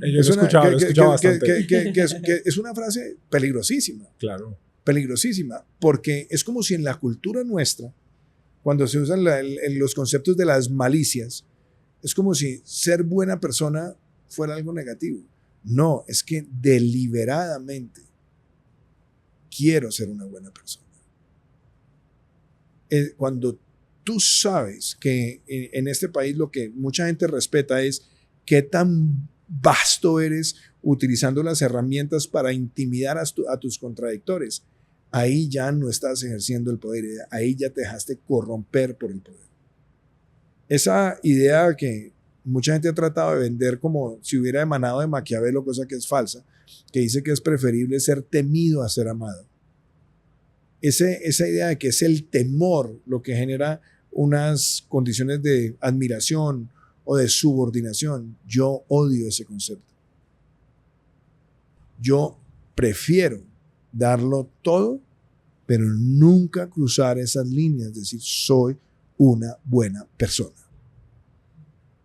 Yo lo escuchaba bastante. Es una frase peligrosísima. Claro. Peligrosísima, porque es como si en la cultura nuestra, cuando se usan los conceptos de las malicias, es como si ser buena persona fuera algo negativo. No, es que deliberadamente quiero ser una buena persona. Cuando tú sabes que en este país lo que mucha gente respeta es qué tan vasto eres utilizando las herramientas para intimidar a tus contradictores, ahí ya no estás ejerciendo el poder, ahí ya te dejaste corromper por el poder. Esa idea que mucha gente ha tratado de vender como si hubiera emanado de Maquiavelo, cosa que es falsa, que dice que es preferible ser temido a ser amado. Esa idea de que es el temor lo que genera unas condiciones de admiración o de subordinación, yo odio ese concepto. Yo prefiero darlo todo, pero nunca cruzar esas líneas, decir, soy una buena persona.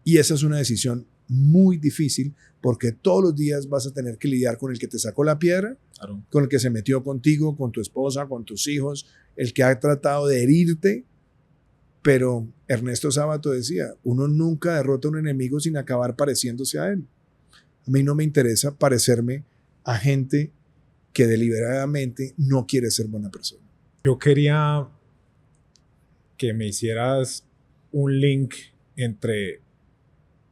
Y esa es una decisión muy difícil porque todos los días vas a tener que lidiar con el que te sacó la piedra, claro, con el que se metió contigo, con tu esposa, con tus hijos, el que ha tratado de herirte. Pero Ernesto Sábato decía, uno nunca derrota a un enemigo sin acabar pareciéndose a él. A mí no me interesa parecerme a gente que deliberadamente no quiere ser buena persona. Yo quería que me hicieras un link entre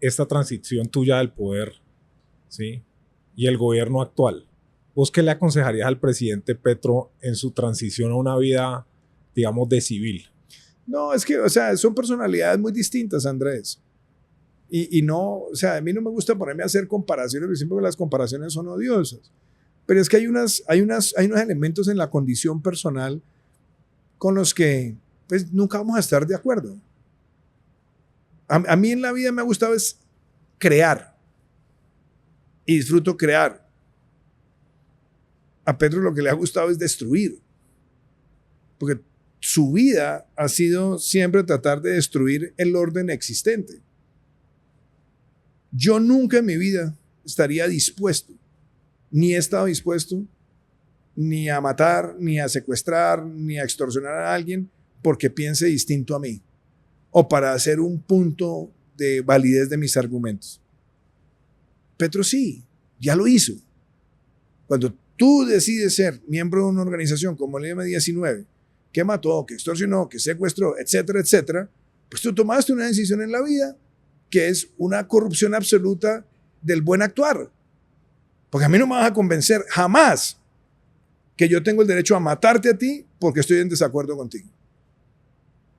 esta transición tuya del poder, ¿sí?, y el gobierno actual. ¿Vos qué le aconsejarías al presidente Petro en su transición a una vida, digamos, de civil? No, es que, o sea, son personalidades muy distintas, Andrés. Y no, o sea, a mí no me gusta ponerme a hacer comparaciones, porque siempre las comparaciones son odiosas. Pero es que hay unos elementos en la condición personal con los que, pues, nunca vamos a estar de acuerdo. A mí en la vida me ha gustado es crear. Y disfruto crear. A Petro lo que le ha gustado es destruir. Porque su vida ha sido siempre tratar de destruir el orden existente. Yo nunca en mi vida estaría dispuesto, ni he estado dispuesto, ni a matar, ni a secuestrar, ni a extorsionar a alguien porque piense distinto a mí o para hacer un punto de validez de mis argumentos. Petro sí, ya lo hizo. Cuando tú decides ser miembro de una organización como el M-19, que mató, que extorsionó, que secuestró, etcétera, etcétera, pues tú tomaste una decisión en la vida que es una corrupción absoluta del buen actuar. Porque a mí no me vas a convencer jamás que yo tengo el derecho a matarte a ti porque estoy en desacuerdo contigo.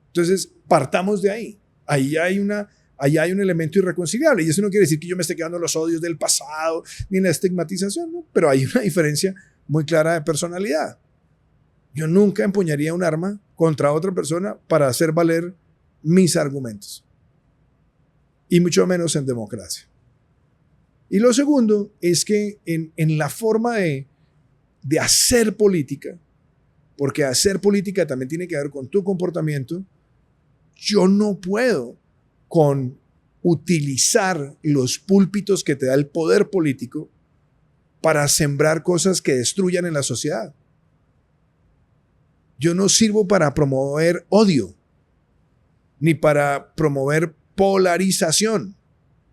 Entonces, partamos de ahí. Ahí hay un elemento irreconciliable. Y eso no quiere decir que yo me esté quedando en los odios del pasado ni en la estigmatización, ¿no? Pero hay una diferencia muy clara de personalidad. Yo nunca empuñaría un arma contra otra persona para hacer valer mis argumentos. Y mucho menos en democracia. Y lo segundo es que en la forma de hacer política, porque hacer política también tiene que ver con tu comportamiento, yo no puedo con utilizar los púlpitos que te da el poder político para sembrar cosas que destruyan en la sociedad. Yo no sirvo para promover odio, ni para promover polarización,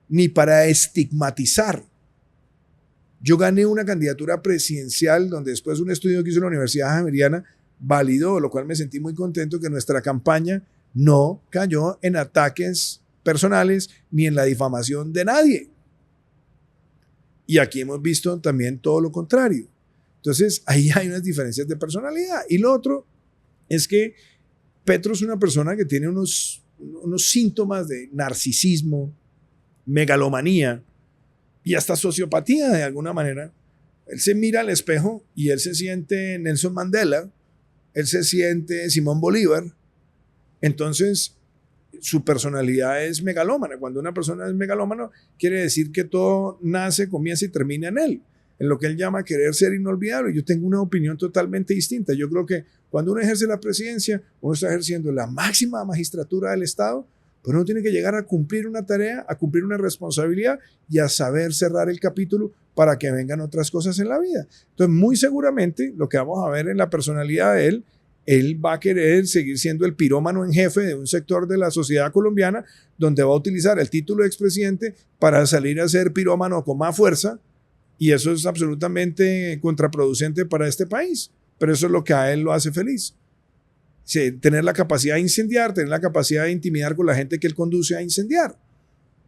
ni para estigmatizar. Yo gané una candidatura presidencial donde después de un estudio que hizo en la Universidad Javeriana validó, lo cual me sentí muy contento que nuestra campaña no cayó en ataques personales ni en la difamación de nadie. Y aquí hemos visto también todo lo contrario. Entonces, ahí hay unas diferencias de personalidad. Y lo otro es que Petro es una persona que tiene unos síntomas de narcisismo, megalomanía y hasta sociopatía de alguna manera. Él se mira al espejo y él se siente Nelson Mandela, él se siente Simón Bolívar. Entonces, su personalidad es megalómana. Cuando una persona es megalómana, quiere decir que todo nace, comienza y termina en él, en lo que él llama querer ser inolvidable. Yo tengo una opinión totalmente distinta. Yo creo que cuando uno ejerce la presidencia, uno está ejerciendo la máxima magistratura del Estado, pero uno tiene que llegar a cumplir una tarea, a cumplir una responsabilidad y a saber cerrar el capítulo para que vengan otras cosas en la vida. Entonces, muy seguramente lo que vamos a ver en la personalidad de él va a querer seguir siendo el pirómano en jefe de un sector de la sociedad colombiana, donde va a utilizar el título de expresidente para salir a ser pirómano con más fuerza, y eso es absolutamente contraproducente para este país, pero eso es lo que a él lo hace feliz. Sí, tener la capacidad de incendiar, tener la capacidad de intimidar con la gente que él conduce a incendiar.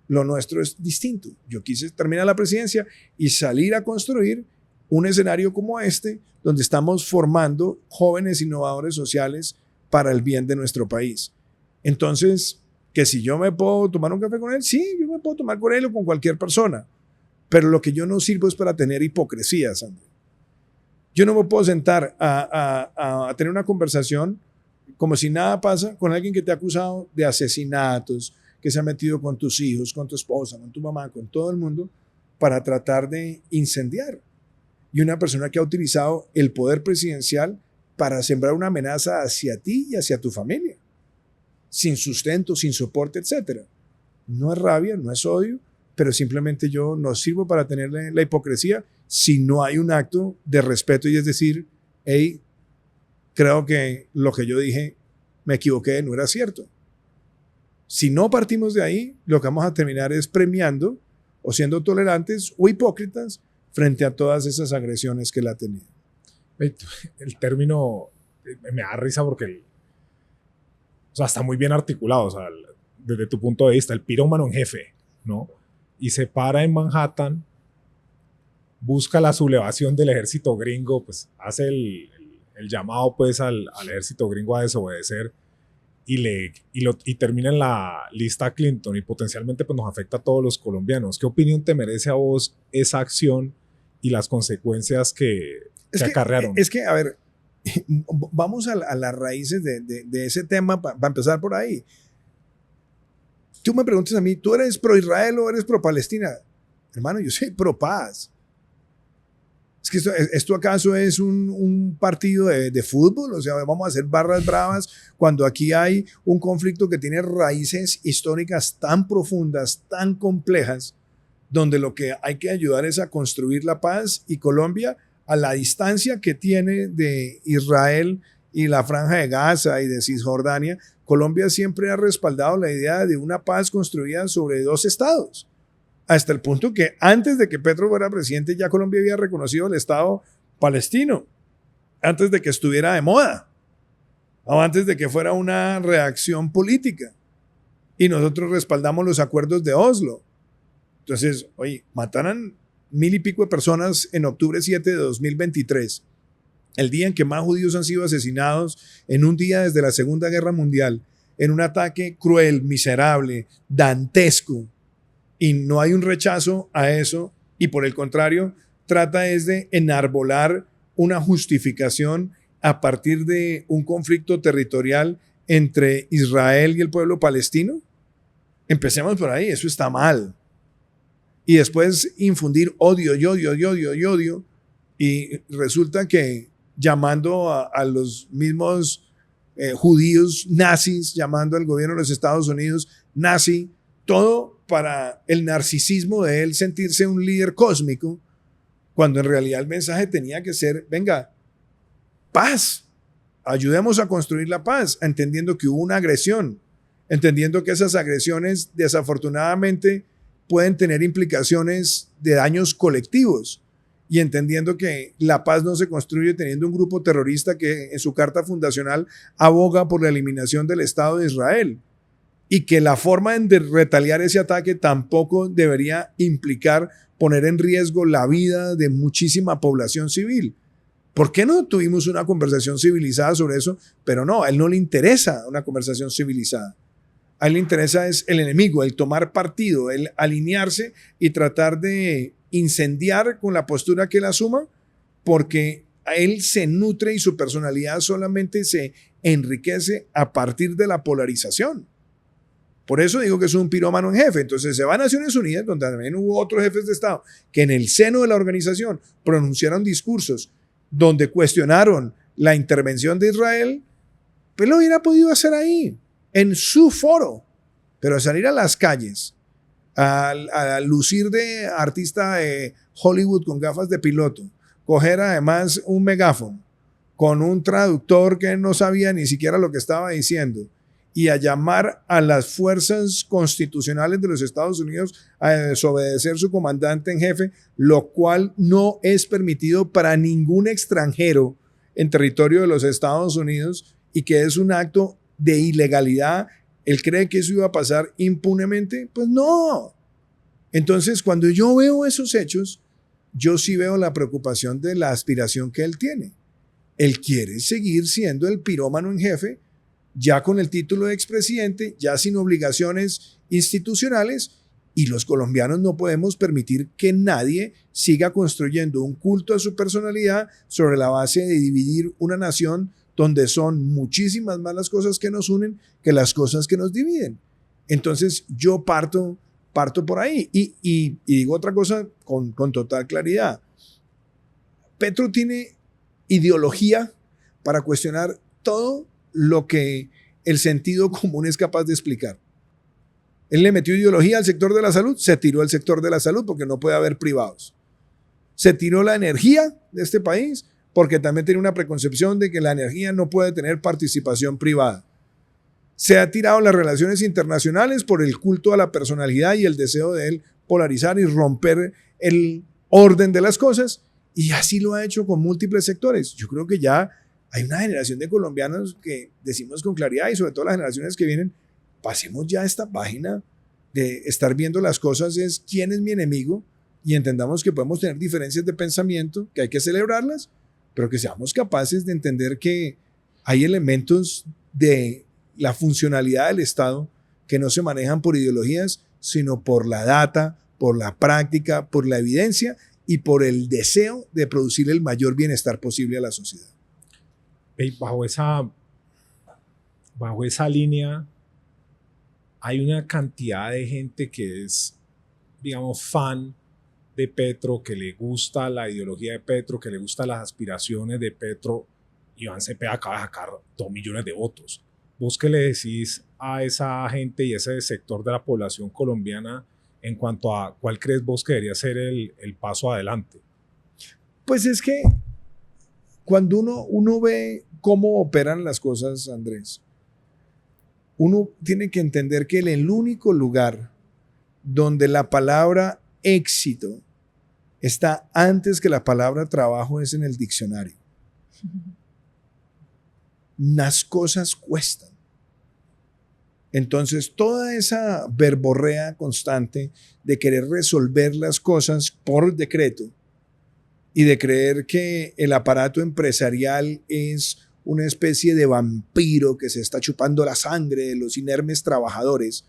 Lo nuestro es distinto. Yo quise terminar la presidencia y salir a construir un escenario como este, donde estamos formando jóvenes innovadores sociales para el bien de nuestro país. Entonces, que si yo me puedo tomar un café con él, sí, yo me puedo tomar con él o con cualquier persona, pero lo que yo no sirvo es para tener hipocresía, Sandra. Yo no me puedo sentar a tener una conversación como si nada pasa con alguien que te ha acusado de asesinatos, que se ha metido con tus hijos, con tu esposa, con tu mamá, con todo el mundo, para tratar de incendiar. Y una persona que ha utilizado el poder presidencial para sembrar una amenaza hacia ti y hacia tu familia, sin sustento, sin soporte, etc. No es rabia, no es odio, pero simplemente yo no sirvo para tener la hipocresía si no hay un acto de respeto y es decir, hey, creo que lo que yo dije me equivoqué, no era cierto. Si no partimos de ahí, lo que vamos a terminar es premiando o siendo tolerantes o hipócritas frente a todas esas agresiones que él ha tenido. El término me da risa porque o sea, está muy bien articulado, o sea, desde tu punto de vista, el pirómano en jefe, ¿no? Y se para en Manhattan, busca la sublevación del ejército gringo, pues hace el llamado pues al ejército gringo a desobedecer y termina en la lista Clinton y potencialmente pues nos afecta a todos los colombianos. ¿Qué opinión te merece a vos esa acción y las consecuencias que acarrearon? Es que, a ver, vamos a las raíces de ese tema para empezar por ahí. Tú me preguntas a mí, ¿tú eres pro Israel o eres pro Palestina? Hermano, yo soy pro paz. Es que esto acaso es un partido de fútbol, o sea, vamos a hacer barras bravas cuando aquí hay un conflicto que tiene raíces históricas tan profundas, tan complejas, donde lo que hay que ayudar es a construir la paz. Y Colombia, a la distancia que tiene de Israel y la Franja de Gaza y de Cisjordania, Colombia siempre ha respaldado la idea de una paz construida sobre dos estados. Hasta el punto que antes de que Petro fuera presidente ya Colombia había reconocido el Estado palestino, antes de que estuviera de moda, o antes de que fuera una reacción política. Y nosotros respaldamos los acuerdos de Oslo. Entonces, oye, mataron 1,000 y pico de personas en octubre 7 de 2023, el día en que más judíos han sido asesinados en un día desde la Segunda Guerra Mundial, en un ataque cruel, miserable, dantesco. Y no hay un rechazo a eso y por el contrario trata es de enarbolar una justificación a partir de un conflicto territorial entre Israel y el pueblo palestino. Empecemos por ahí, eso está mal. Y después infundir odio y resulta que llamando a los mismos judíos nazis, llamando al gobierno de los Estados Unidos nazi, todo para el narcisismo de él sentirse un líder cósmico, cuando en realidad el mensaje tenía que ser, venga, paz, ayudemos a construir la paz, entendiendo que hubo una agresión, entendiendo que esas agresiones desafortunadamente pueden tener implicaciones de daños colectivos y entendiendo que la paz no se construye teniendo un grupo terrorista que en su carta fundacional aboga por la eliminación del Estado de Israel, y que la forma de retaliar ese ataque tampoco debería implicar poner en riesgo la vida de muchísima población civil. ¿Por qué no tuvimos una conversación civilizada sobre eso? Pero no, a él no le interesa una conversación civilizada. A él le interesa es el enemigo, el tomar partido, el alinearse y tratar de incendiar con la postura que él asuma, porque a él se nutre y su personalidad solamente se enriquece a partir de la polarización. Por eso digo que es un pirómano en jefe. Entonces se va a Naciones Unidas, donde también hubo otros jefes de Estado que en el seno de la organización pronunciaron discursos donde cuestionaron la intervención de Israel, pues lo hubiera podido hacer ahí, en su foro. Pero salir a las calles, a lucir de artista de Hollywood con gafas de piloto, coger además un megáfono con un traductor que no sabía ni siquiera lo que estaba diciendo, y a llamar a las fuerzas constitucionales de los Estados Unidos a desobedecer su comandante en jefe, lo cual no es permitido para ningún extranjero en territorio de los Estados Unidos, y que es un acto de ilegalidad. ¿Él cree que eso iba a pasar impunemente? Pues no. Entonces, cuando yo veo esos hechos, yo sí veo la preocupación de la aspiración que él tiene. Él quiere seguir siendo el pirómano en jefe, ya con el título de expresidente, ya sin obligaciones institucionales, y los colombianos no podemos permitir que nadie siga construyendo un culto a su personalidad sobre la base de dividir una nación donde son muchísimas más las cosas que nos unen que las cosas que nos dividen. Entonces yo parto por ahí y digo otra cosa con total claridad. Petro tiene ideología para cuestionar todo lo que el sentido común es capaz de explicar. Él le metió ideología al sector de la salud, se tiró el sector de la salud porque no puede haber privados. Se tiró la energía de este país porque también tiene una preconcepción de que la energía no puede tener participación privada. Se ha tirado las relaciones internacionales por el culto a la personalidad y el deseo de él polarizar y romper el orden de las cosas, y así lo ha hecho con múltiples sectores. Yo creo que ya hay una generación de colombianos que decimos con claridad, y sobre todo las generaciones que vienen, pasemos ya esta página de estar viendo las cosas es quién es mi enemigo, y entendamos que podemos tener diferencias de pensamiento, que hay que celebrarlas, pero que seamos capaces de entender que hay elementos de la funcionalidad del Estado que no se manejan por ideologías, sino por la data, por la práctica, por la evidencia y por el deseo de producir el mayor bienestar posible a la sociedad. Bajo esa línea hay una cantidad de gente que es, digamos, fan de Petro, que le gusta la ideología de Petro, que le gustan las aspiraciones de Petro. Iván Cepeda acaba de sacar 2 millones de votos. ¿Vos qué le decís a esa gente y ese sector de la población colombiana en cuanto a cuál crees vos que debería ser el paso adelante? Pues es que cuando uno ve cómo operan las cosas, Andrés, uno tiene que entender que el único lugar donde la palabra éxito está antes que la palabra trabajo es en el diccionario. Las cosas cuestan. Entonces, toda esa verborrea constante de querer resolver las cosas por decreto y de creer que el aparato empresarial es una especie de vampiro que se está chupando la sangre de los inermes trabajadores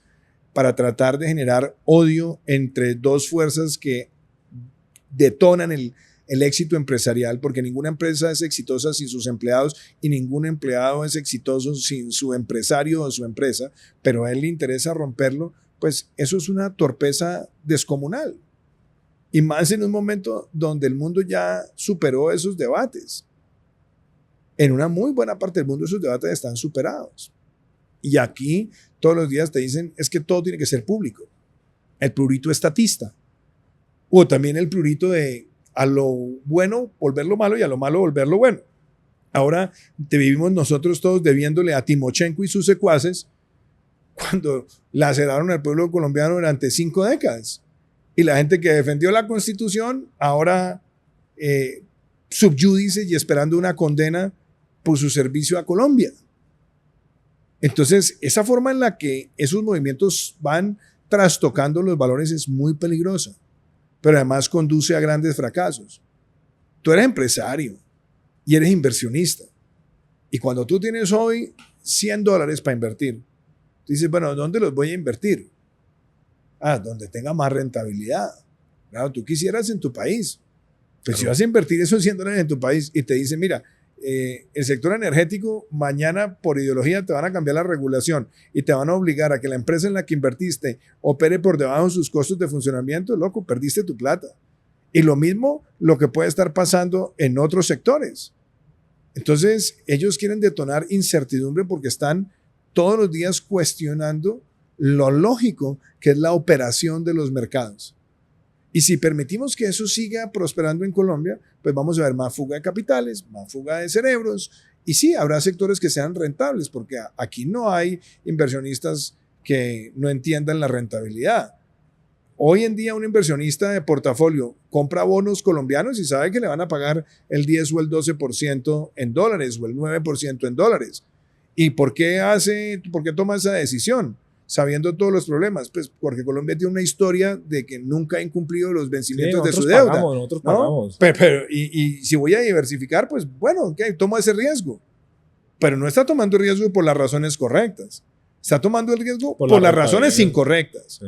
para tratar de generar odio entre dos fuerzas que detonan el éxito empresarial, porque ninguna empresa es exitosa sin sus empleados y ningún empleado es exitoso sin su empresario o su empresa, pero a él le interesa romperlo, pues eso es una torpeza descomunal. Y más en un momento donde el mundo ya superó esos debates. En una muy buena parte del mundo esos debates están superados. Y aquí todos los días te dicen, es que todo tiene que ser público. El prurito estatista. O también el prurito de a lo bueno volverlo malo y a lo malo volverlo bueno. Ahora te vivimos nosotros todos debiéndole a Timochenko y sus secuaces cuando laceraron al pueblo colombiano durante 5 décadas. Y la gente que defendió la Constitución ahora subyúdice y esperando una condena por su servicio a Colombia. Entonces, esa forma en la que esos movimientos van trastocando los valores es muy peligrosa, pero además conduce a grandes fracasos. Tú eres empresario y eres inversionista. Y cuando tú tienes hoy $100 para invertir, tú dices, bueno, ¿dónde los voy a invertir? Donde tenga más rentabilidad. Claro, tú quisieras en tu país. Pues si vas a invertir esos $100 en tu país y te dicen, mira, el sector energético, mañana por ideología te van a cambiar la regulación y te van a obligar a que la empresa en la que invertiste opere por debajo de sus costos de funcionamiento, loco, perdiste tu plata. Y lo mismo lo que puede estar pasando en otros sectores. Entonces, ellos quieren detonar incertidumbre porque están todos los días cuestionando lo lógico que es la operación de los mercados. Y si permitimos que eso siga prosperando en Colombia, pues vamos a ver más fuga de capitales, más fuga de cerebros. Y sí, habrá sectores que sean rentables, porque aquí no hay inversionistas que no entiendan la rentabilidad. Hoy en día un inversionista de portafolio compra bonos colombianos y sabe que le van a pagar el 10 o el 12% en dólares o el 9% en dólares. ¿Y por qué toma esa decisión? Sabiendo todos los problemas, pues porque Colombia tiene una historia de que nunca ha incumplido los vencimientos de su deuda. Nosotros ¿no? pagamos. Y si voy a diversificar, pues bueno, okay, tomo ese riesgo. Pero no está tomando el riesgo por las razones correctas. Está tomando el riesgo por las razones incorrectas. Sí.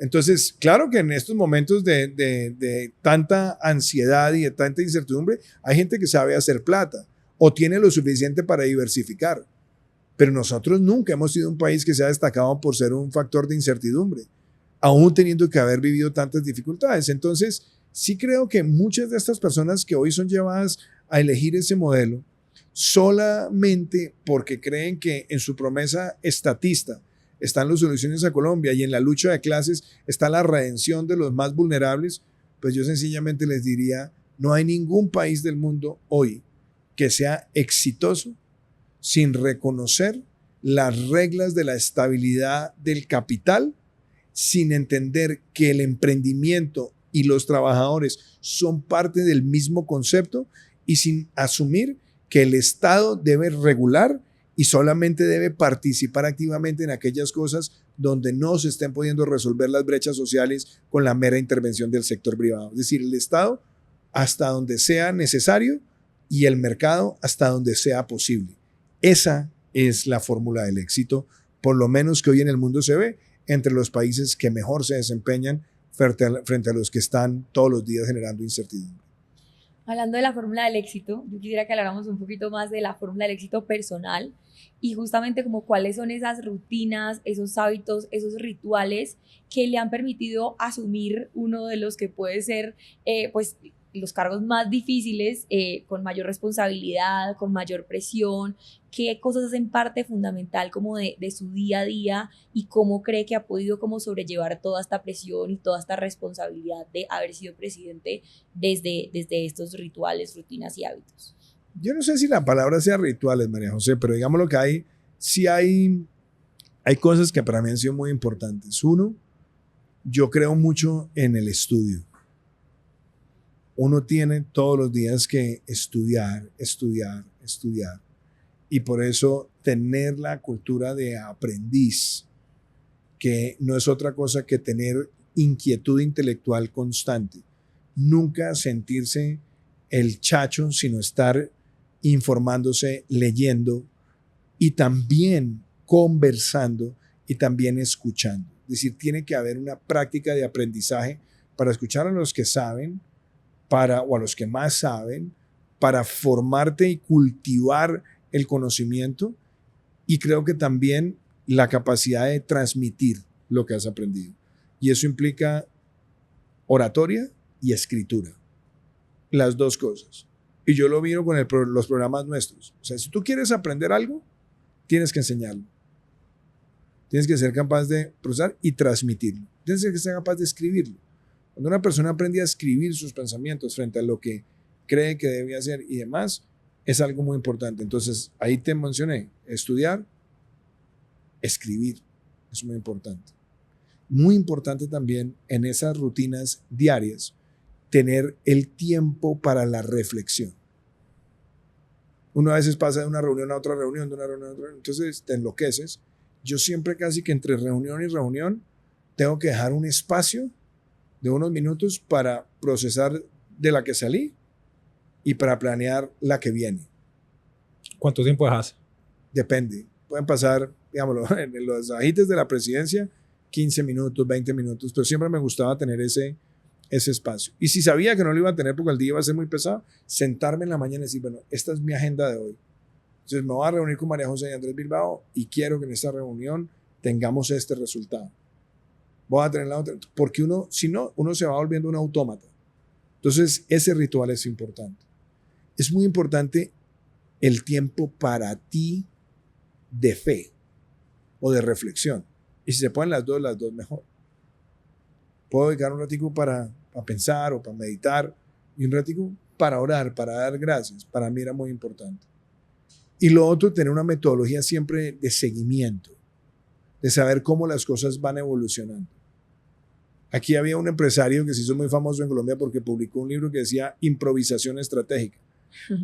Entonces, claro que en estos momentos de tanta ansiedad y de tanta incertidumbre, hay gente que sabe hacer plata o tiene lo suficiente para diversificar. Pero nosotros nunca hemos sido un país que se ha destacado por ser un factor de incertidumbre, aún teniendo que haber vivido tantas dificultades. Entonces, sí creo que muchas de estas personas que hoy son llevadas a elegir ese modelo, solamente porque creen que en su promesa estatista están las soluciones a Colombia y en la lucha de clases está la redención de los más vulnerables, pues yo sencillamente les diría, no hay ningún país del mundo hoy que sea exitoso sin reconocer las reglas de la estabilidad del capital, sin entender que el emprendimiento y los trabajadores son parte del mismo concepto y sin asumir que el Estado debe regular y solamente debe participar activamente en aquellas cosas donde no se estén pudiendo resolver las brechas sociales con la mera intervención del sector privado. Es decir, el Estado hasta donde sea necesario y el mercado hasta donde sea posible. Esa es la fórmula del éxito, por lo menos que hoy en el mundo se ve entre los países que mejor se desempeñan frente a los que están todos los días generando incertidumbre. Hablando de la fórmula del éxito, yo quisiera que habláramos un poquito más de la fórmula del éxito personal y justamente como cuáles son esas rutinas, esos hábitos, esos rituales que le han permitido asumir uno de los que puede ser pues los cargos más difíciles, con mayor responsabilidad, con mayor presión. ¿Qué cosas hacen parte fundamental como de su día a día y cómo cree que ha podido como sobrellevar toda esta presión y toda esta responsabilidad de haber sido presidente desde estos rituales, rutinas y hábitos? Yo no sé si la palabra sea rituales, María José, pero digamos lo que hay, sí hay cosas que para mí han sido muy importantes. Uno, yo creo mucho en el estudio. Uno tiene todos los días que estudiar. Y por eso tener la cultura de aprendiz, que no es otra cosa que tener inquietud intelectual constante. Nunca sentirse el chacho, sino estar informándose, leyendo y también conversando y también escuchando. Es decir, tiene que haber una práctica de aprendizaje para escuchar a los que saben, o a los que más saben, para formarte y cultivar el conocimiento, y creo que también la capacidad de transmitir lo que has aprendido. Y eso implica oratoria y escritura, las dos cosas. Y yo lo miro con los programas nuestros. O sea, si tú quieres aprender algo, tienes que enseñarlo. Tienes que ser capaz de procesar y transmitirlo. Tienes que ser capaz de escribirlo. Cuando una persona aprende a escribir sus pensamientos frente a lo que cree que debe hacer y demás, es algo muy importante. Entonces, ahí te mencioné, estudiar, escribir, es muy importante. Muy importante también en esas rutinas diarias, tener el tiempo para la reflexión. Uno a veces pasa de una reunión a otra reunión, de una reunión a otra reunión, entonces te enloqueces. Yo siempre casi que entre reunión y reunión tengo que dejar un espacio de unos minutos para procesar de la que salí y para planear la que viene. ¿Cuánto tiempo dejas? Depende. Pueden pasar, digámoslo, en los ajites de la presidencia, 15 minutos, 20 minutos, pero siempre me gustaba tener ese espacio. Y si sabía que no lo iba a tener porque el día iba a ser muy pesado, sentarme en la mañana y decir, bueno, esta es mi agenda de hoy. Entonces me voy a reunir con María José y Andrés Bilbao y quiero que en esta reunión tengamos este resultado. Voy a tener la otra, porque uno, si no, uno se va volviendo un autómata. Entonces ese ritual es importante. Es muy importante el tiempo para ti de fe o de reflexión. Y si se ponen las dos mejor. Puedo dedicar un ratico para pensar o para meditar y un ratico para orar, para dar gracias. Para mí era muy importante. Y lo otro, tener una metodología siempre de seguimiento, de saber cómo las cosas van evolucionando. Aquí había un empresario que se hizo muy famoso en Colombia porque publicó un libro que decía improvisación estratégica.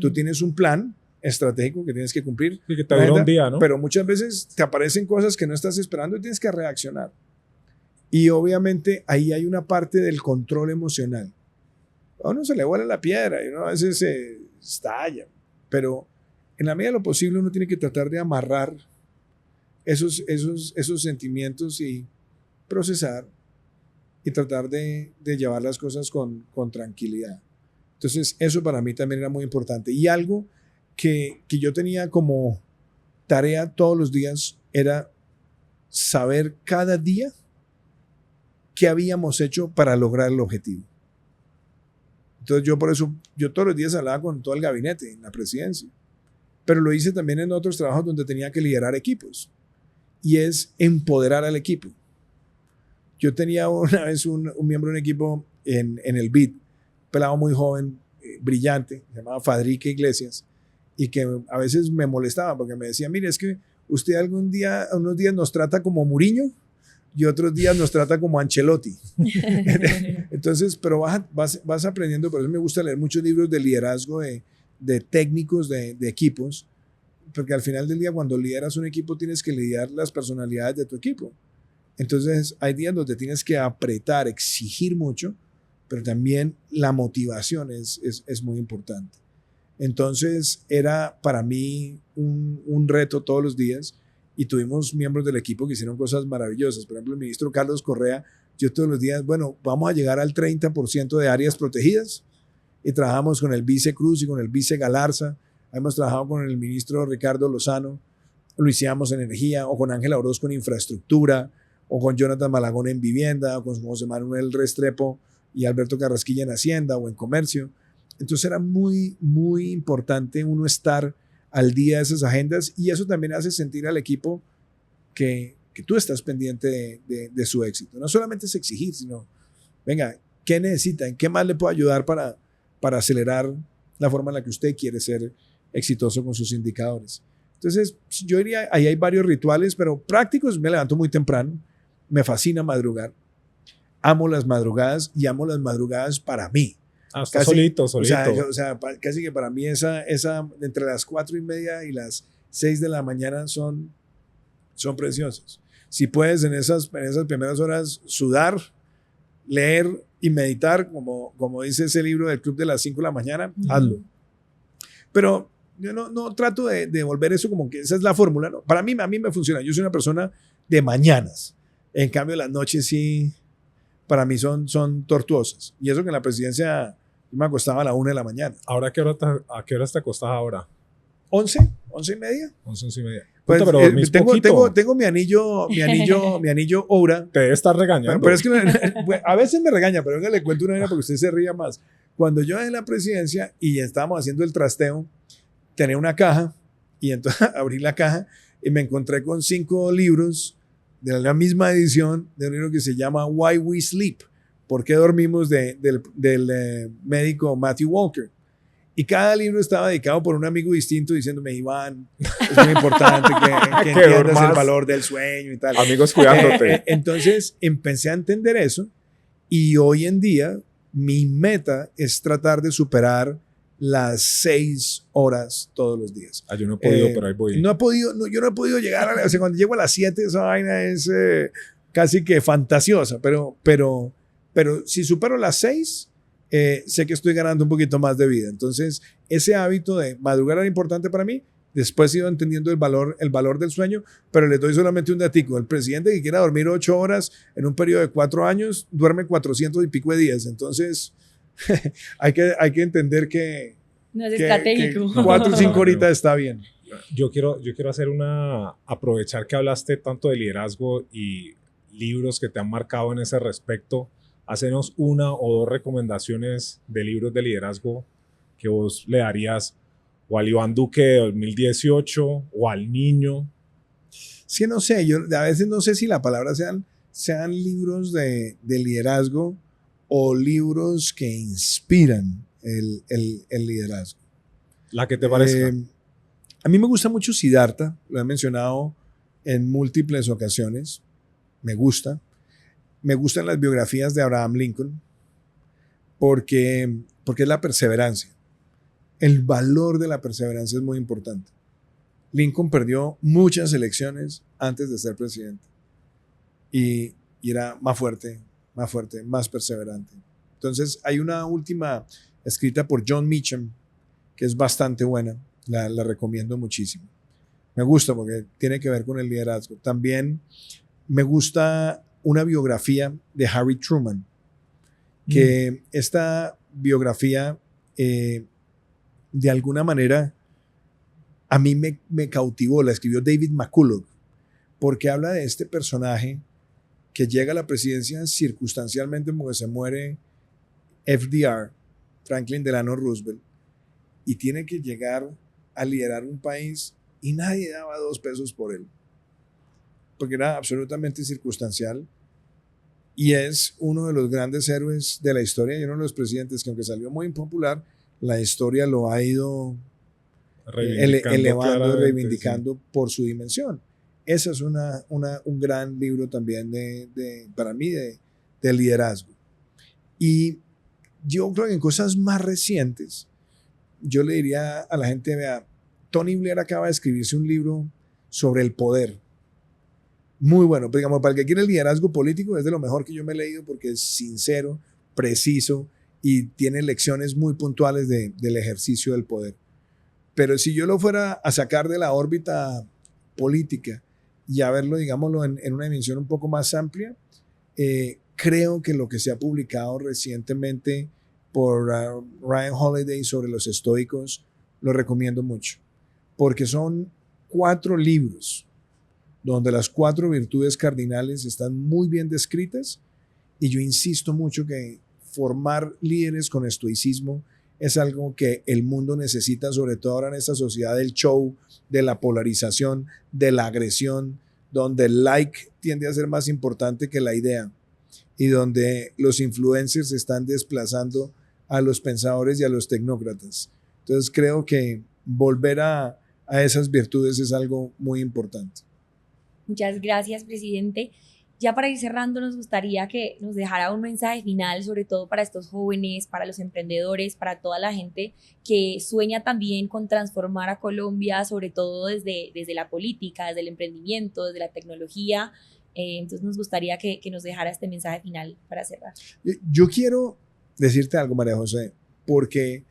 Tú tienes un plan estratégico que tienes que cumplir. Y que te dura un día, ¿no? Pero muchas veces te aparecen cosas que no estás esperando y tienes que reaccionar. Y obviamente ahí hay una parte del control emocional. A uno se le vuela la piedra y uno a veces se estalla. Pero en la medida de lo posible uno tiene que tratar de amarrar esos sentimientos y procesar y tratar de llevar las cosas con tranquilidad. Entonces eso para mí también era muy importante. Y algo que yo tenía como tarea todos los días era saber cada día qué habíamos hecho para lograr el objetivo. Entonces yo por eso, yo todos los días hablaba con todo el gabinete en la presidencia, pero lo hice también en otros trabajos donde tenía que liderar equipos y es empoderar al equipo. Yo tenía una vez un miembro de un equipo en el BID, pelado muy joven, brillante, se llamaba Fadrique Iglesias, y que a veces me molestaba porque me decía, mire, es que usted unos días nos trata como Mourinho y otros días nos trata como Ancelotti. Entonces, pero vas aprendiendo, por eso me gusta leer muchos libros de liderazgo de técnicos de equipos, porque al final del día cuando lideras un equipo tienes que liderar las personalidades de tu equipo. Entonces hay días donde tienes que apretar, exigir mucho, pero también la motivación es muy importante. Entonces era para mí un reto todos los días y tuvimos miembros del equipo que hicieron cosas maravillosas. Por ejemplo, el ministro Carlos Correa, yo todos los días, bueno, vamos a llegar al 30% de áreas protegidas y trabajamos con el vice Cruz y con el vice Galarza. Hemos trabajado con el ministro Ricardo Lozano, Luis Amos en energía, o con Ángela Orozco en infraestructura, o con Jonathan Malagón en vivienda, o con José Manuel Restrepo y Alberto Carrasquilla en hacienda o en comercio. Entonces era muy, muy importante uno estar al día de esas agendas y eso también hace sentir al equipo que tú estás pendiente de su éxito. No solamente es exigir, sino, venga, ¿qué necesita? ¿En qué más le puedo ayudar para acelerar la forma en la que usted quiere ser exitoso con sus indicadores? Entonces, yo diría, ahí hay varios rituales, pero prácticos. Me levanto muy temprano, me fascina madrugar, amo las madrugadas y amo las madrugadas para mí. Está solito. O sea, casi que para mí esa entre las 4:30 y las 6 de la mañana son preciosas. Si puedes en esas primeras horas sudar, leer y meditar, como dice ese libro del Club de las 5 de la mañana, hazlo. Pero yo no trato de volver eso como que esa es la fórmula. ¿No? Para mí, a mí me funciona. Yo soy una persona de mañanas. En cambio, las noches sí, para mí son tortuosas. Y eso que en la presidencia yo me acostaba a la 1 de la mañana. ¿Ahora a qué horas te acostás ahora? 11, 11:30. 11:30. Pues, pero dormís poquito. tengo mi anillo Oura. Te debe estar regañando. Pero es que a veces me regaña, pero venga, le cuento una vez porque usted se ría más. Cuando yo en la presidencia y estábamos haciendo el trasteo, tenía una caja y entonces abrí la caja y me encontré con 5 libros de la misma edición de un libro que se llama Why We Sleep, ¿por qué dormimos? del médico Matthew Walker. Y cada libro estaba dedicado por un amigo distinto diciéndome, Iván, es muy importante que entiendas el valor del sueño y tal. Amigos cuidándote. Entonces empecé a entender eso y hoy en día Mi meta es tratar de superar las 6 horas todos los días. Yo no he podido, pero ahí voy. No he podido, yo no he podido llegar o sea, cuando llego a las 7, esa vaina es casi que fantasiosa, pero si supero las 6, sé que estoy ganando un poquito más de vida. Entonces, ese hábito de madrugar era importante para mí. Después he ido entendiendo el valor del sueño, pero les doy solamente un datico. El presidente que quiera dormir 8 horas en un periodo de 4 años, duerme 400 y pico de días. Entonces, hay que entender que, no es estratégico. 4 o 5 horitas está bien. Yo quiero aprovechar que hablaste tanto de liderazgo y libros que te han marcado en ese respecto. Hacenos 1 o 2 recomendaciones de libros de liderazgo que vos le darías o al Iván Duque de 2018 o al niño. Sí, no sé, yo a veces no sé si la palabra sean libros de liderazgo o libros que inspiran el liderazgo. La que te parezca. A mí me gusta mucho Siddhartha, lo he mencionado en múltiples ocasiones. Me gustan las biografías de Abraham Lincoln porque es la perseverancia. El valor de la perseverancia es muy importante. Lincoln perdió muchas elecciones antes de ser presidente y era más fuerte, más perseverante. Entonces hay una última escrita por John Meacham que es bastante buena, la recomiendo muchísimo. Me gusta porque tiene que ver con el liderazgo. También me gusta una biografía de Harry Truman, que esta biografía de alguna manera a mí me cautivó. La escribió David McCullough porque habla de este personaje que llega a la presidencia circunstancialmente porque se muere FDR, Franklin Delano Roosevelt, y tiene que llegar a liderar un país y nadie daba 2 pesos por él porque era absolutamente circunstancial. Y es uno de los grandes héroes de la historia y uno de los presidentes que, aunque salió muy impopular, la historia lo ha ido elevando y reivindicando, sí, por su dimensión. Ese es un gran libro también para mí de liderazgo. Y yo creo que en cosas más recientes, yo le diría a la gente, vea, Tony Blair acaba de escribirse un libro sobre el poder. Muy bueno, pero digamos, para el que quiere el liderazgo político es de lo mejor que yo me he leído porque es sincero, preciso y tiene lecciones muy puntuales del ejercicio del poder. Pero si yo lo fuera a sacar de la órbita política y a verlo, digámoslo, en una dimensión un poco más amplia, creo que lo que se ha publicado recientemente por Ryan Holiday sobre los estoicos, lo recomiendo mucho, porque son 4 libros donde las 4 virtudes cardinales están muy bien descritas, y yo insisto mucho que formar líderes con estoicismo es algo que el mundo necesita, sobre todo ahora en esta sociedad del show, de la polarización, de la agresión, donde el like tiende a ser más importante que la idea y donde los influencers están desplazando a los pensadores y a los tecnócratas. Entonces creo que volver a esas virtudes es algo muy importante. Muchas gracias, presidente. Ya para ir cerrando, nos gustaría que nos dejara un mensaje final, sobre todo para estos jóvenes, para los emprendedores, para toda la gente que sueña también con transformar a Colombia, sobre todo desde la política, desde el emprendimiento, desde la tecnología. Entonces nos gustaría que nos dejara este mensaje final para cerrar. Yo quiero decirte algo, María José, porque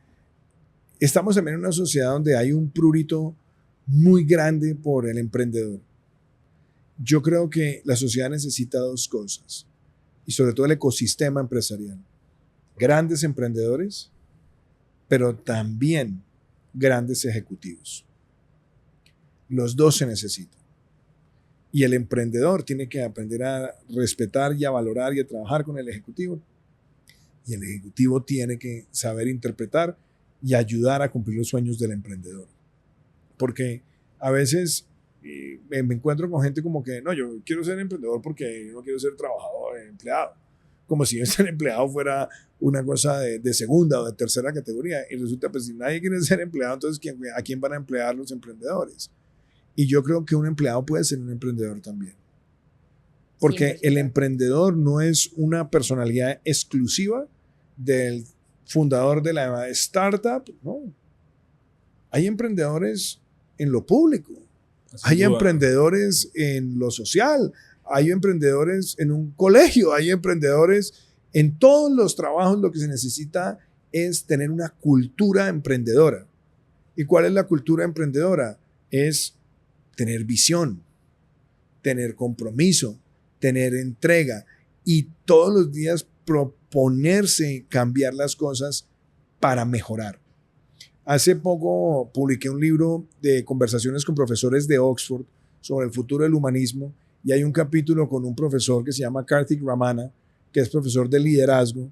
estamos también en una sociedad donde hay un prurito muy grande por el emprendedor. Yo creo que la sociedad necesita 2 cosas, y sobre todo el ecosistema empresarial. Grandes emprendedores, pero también grandes ejecutivos. Los 2 se necesitan. Y el emprendedor tiene que aprender a respetar y a valorar y a trabajar con el ejecutivo. Y el ejecutivo tiene que saber interpretar y ayudar a cumplir los sueños del emprendedor. Porque a veces me encuentro con gente como que, no, yo quiero ser emprendedor porque no quiero ser trabajador, empleado. Como si ser empleado fuera una cosa de segunda o de tercera categoría. Y resulta, pues si nadie quiere ser empleado, entonces ¿a quién van a emplear los emprendedores? Y yo creo que un empleado puede ser un emprendedor también. Porque 100%. El emprendedor no es una personalidad exclusiva del fundador de la startup, no. Hay emprendedores en lo público, hay emprendedores en lo social, hay emprendedores en un colegio, hay emprendedores en todos los trabajos. Lo que se necesita es tener una cultura emprendedora. ¿Y cuál es la cultura emprendedora? Es tener visión, tener compromiso, tener entrega y todos los días proponerse cambiar las cosas para mejorar. Hace poco publiqué un libro de conversaciones con profesores de Oxford sobre el futuro del humanismo y hay un capítulo con un profesor que se llama Karthik Ramana, que es profesor de liderazgo,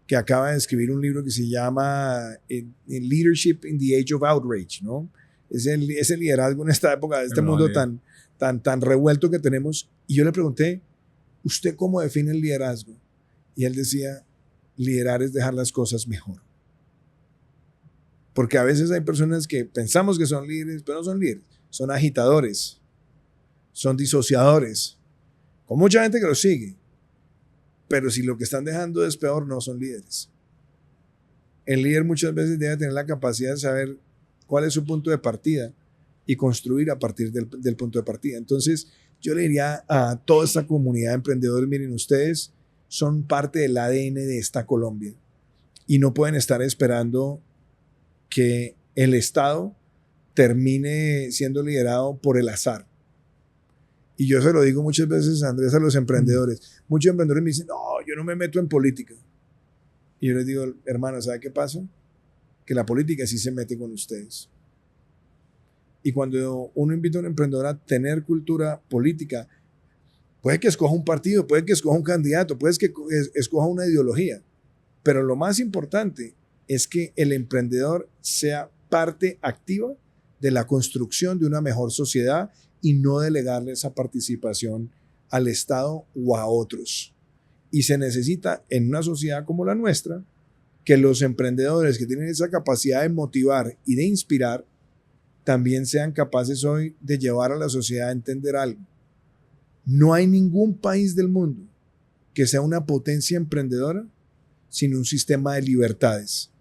que acaba de escribir un libro que se llama Leadership in the Age of Outrage, ¿no? Ese liderazgo en esta época, de este mundo tan revuelto que tenemos. Y yo le pregunté, ¿usted cómo define el liderazgo? Y él decía, liderar es dejar las cosas mejor. Porque a veces hay personas que pensamos que son líderes, pero no son líderes. Son agitadores, son disociadores, con mucha gente que los sigue. Pero si lo que están dejando es peor, no son líderes. El líder muchas veces debe tener la capacidad de saber cuál es su punto de partida y construir a partir del punto de partida. Entonces, yo le diría a toda esta comunidad de emprendedores, miren, ustedes son parte del ADN de esta Colombia y no pueden estar esperando que el Estado termine siendo liderado por el azar. Y yo se lo digo muchas veces, Andrés, a los emprendedores. Muchos emprendedores me dicen, no, yo no me meto en política. Y yo les digo, hermano, ¿sabe qué pasa? Que la política sí se mete con ustedes. Y cuando uno invita a un emprendedor a tener cultura política, puede que escoja un partido, puede que escoja un candidato, puede que escoja una ideología. Pero lo más importante es que el emprendedor sea parte activa de la construcción de una mejor sociedad y no delegarle esa participación al Estado o a otros. Y se necesita en una sociedad como la nuestra que los emprendedores que tienen esa capacidad de motivar y de inspirar también sean capaces hoy de llevar a la sociedad a entender algo. No hay ningún país del mundo que sea una potencia emprendedora sin un sistema de libertades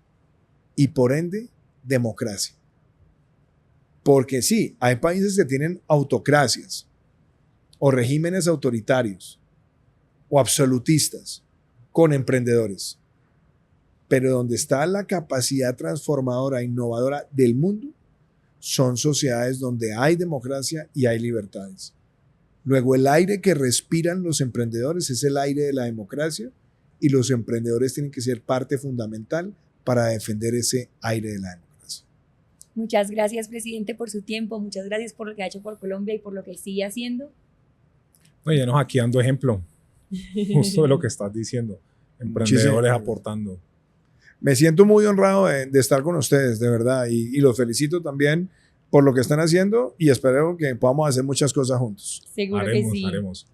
y por ende democracia. Porque sí, hay países que tienen autocracias o regímenes autoritarios o absolutistas con emprendedores. Pero donde está la capacidad transformadora e innovadora del mundo son sociedades donde hay democracia y hay libertades. Luego, el aire que respiran los emprendedores es el aire de la democracia y los emprendedores tienen que ser parte fundamental para defender ese aire de la democracia. Muchas gracias, presidente, por su tiempo. Muchas gracias por lo que ha hecho por Colombia y por lo que sigue haciendo. Oye, nos aquí dando ejemplo justo de lo que estás diciendo. Emprendedores aportando. Me siento muy honrado de estar con ustedes, de verdad, y los felicito también por lo que están haciendo y espero que podamos hacer muchas cosas juntos. Seguro que sí. Haremos.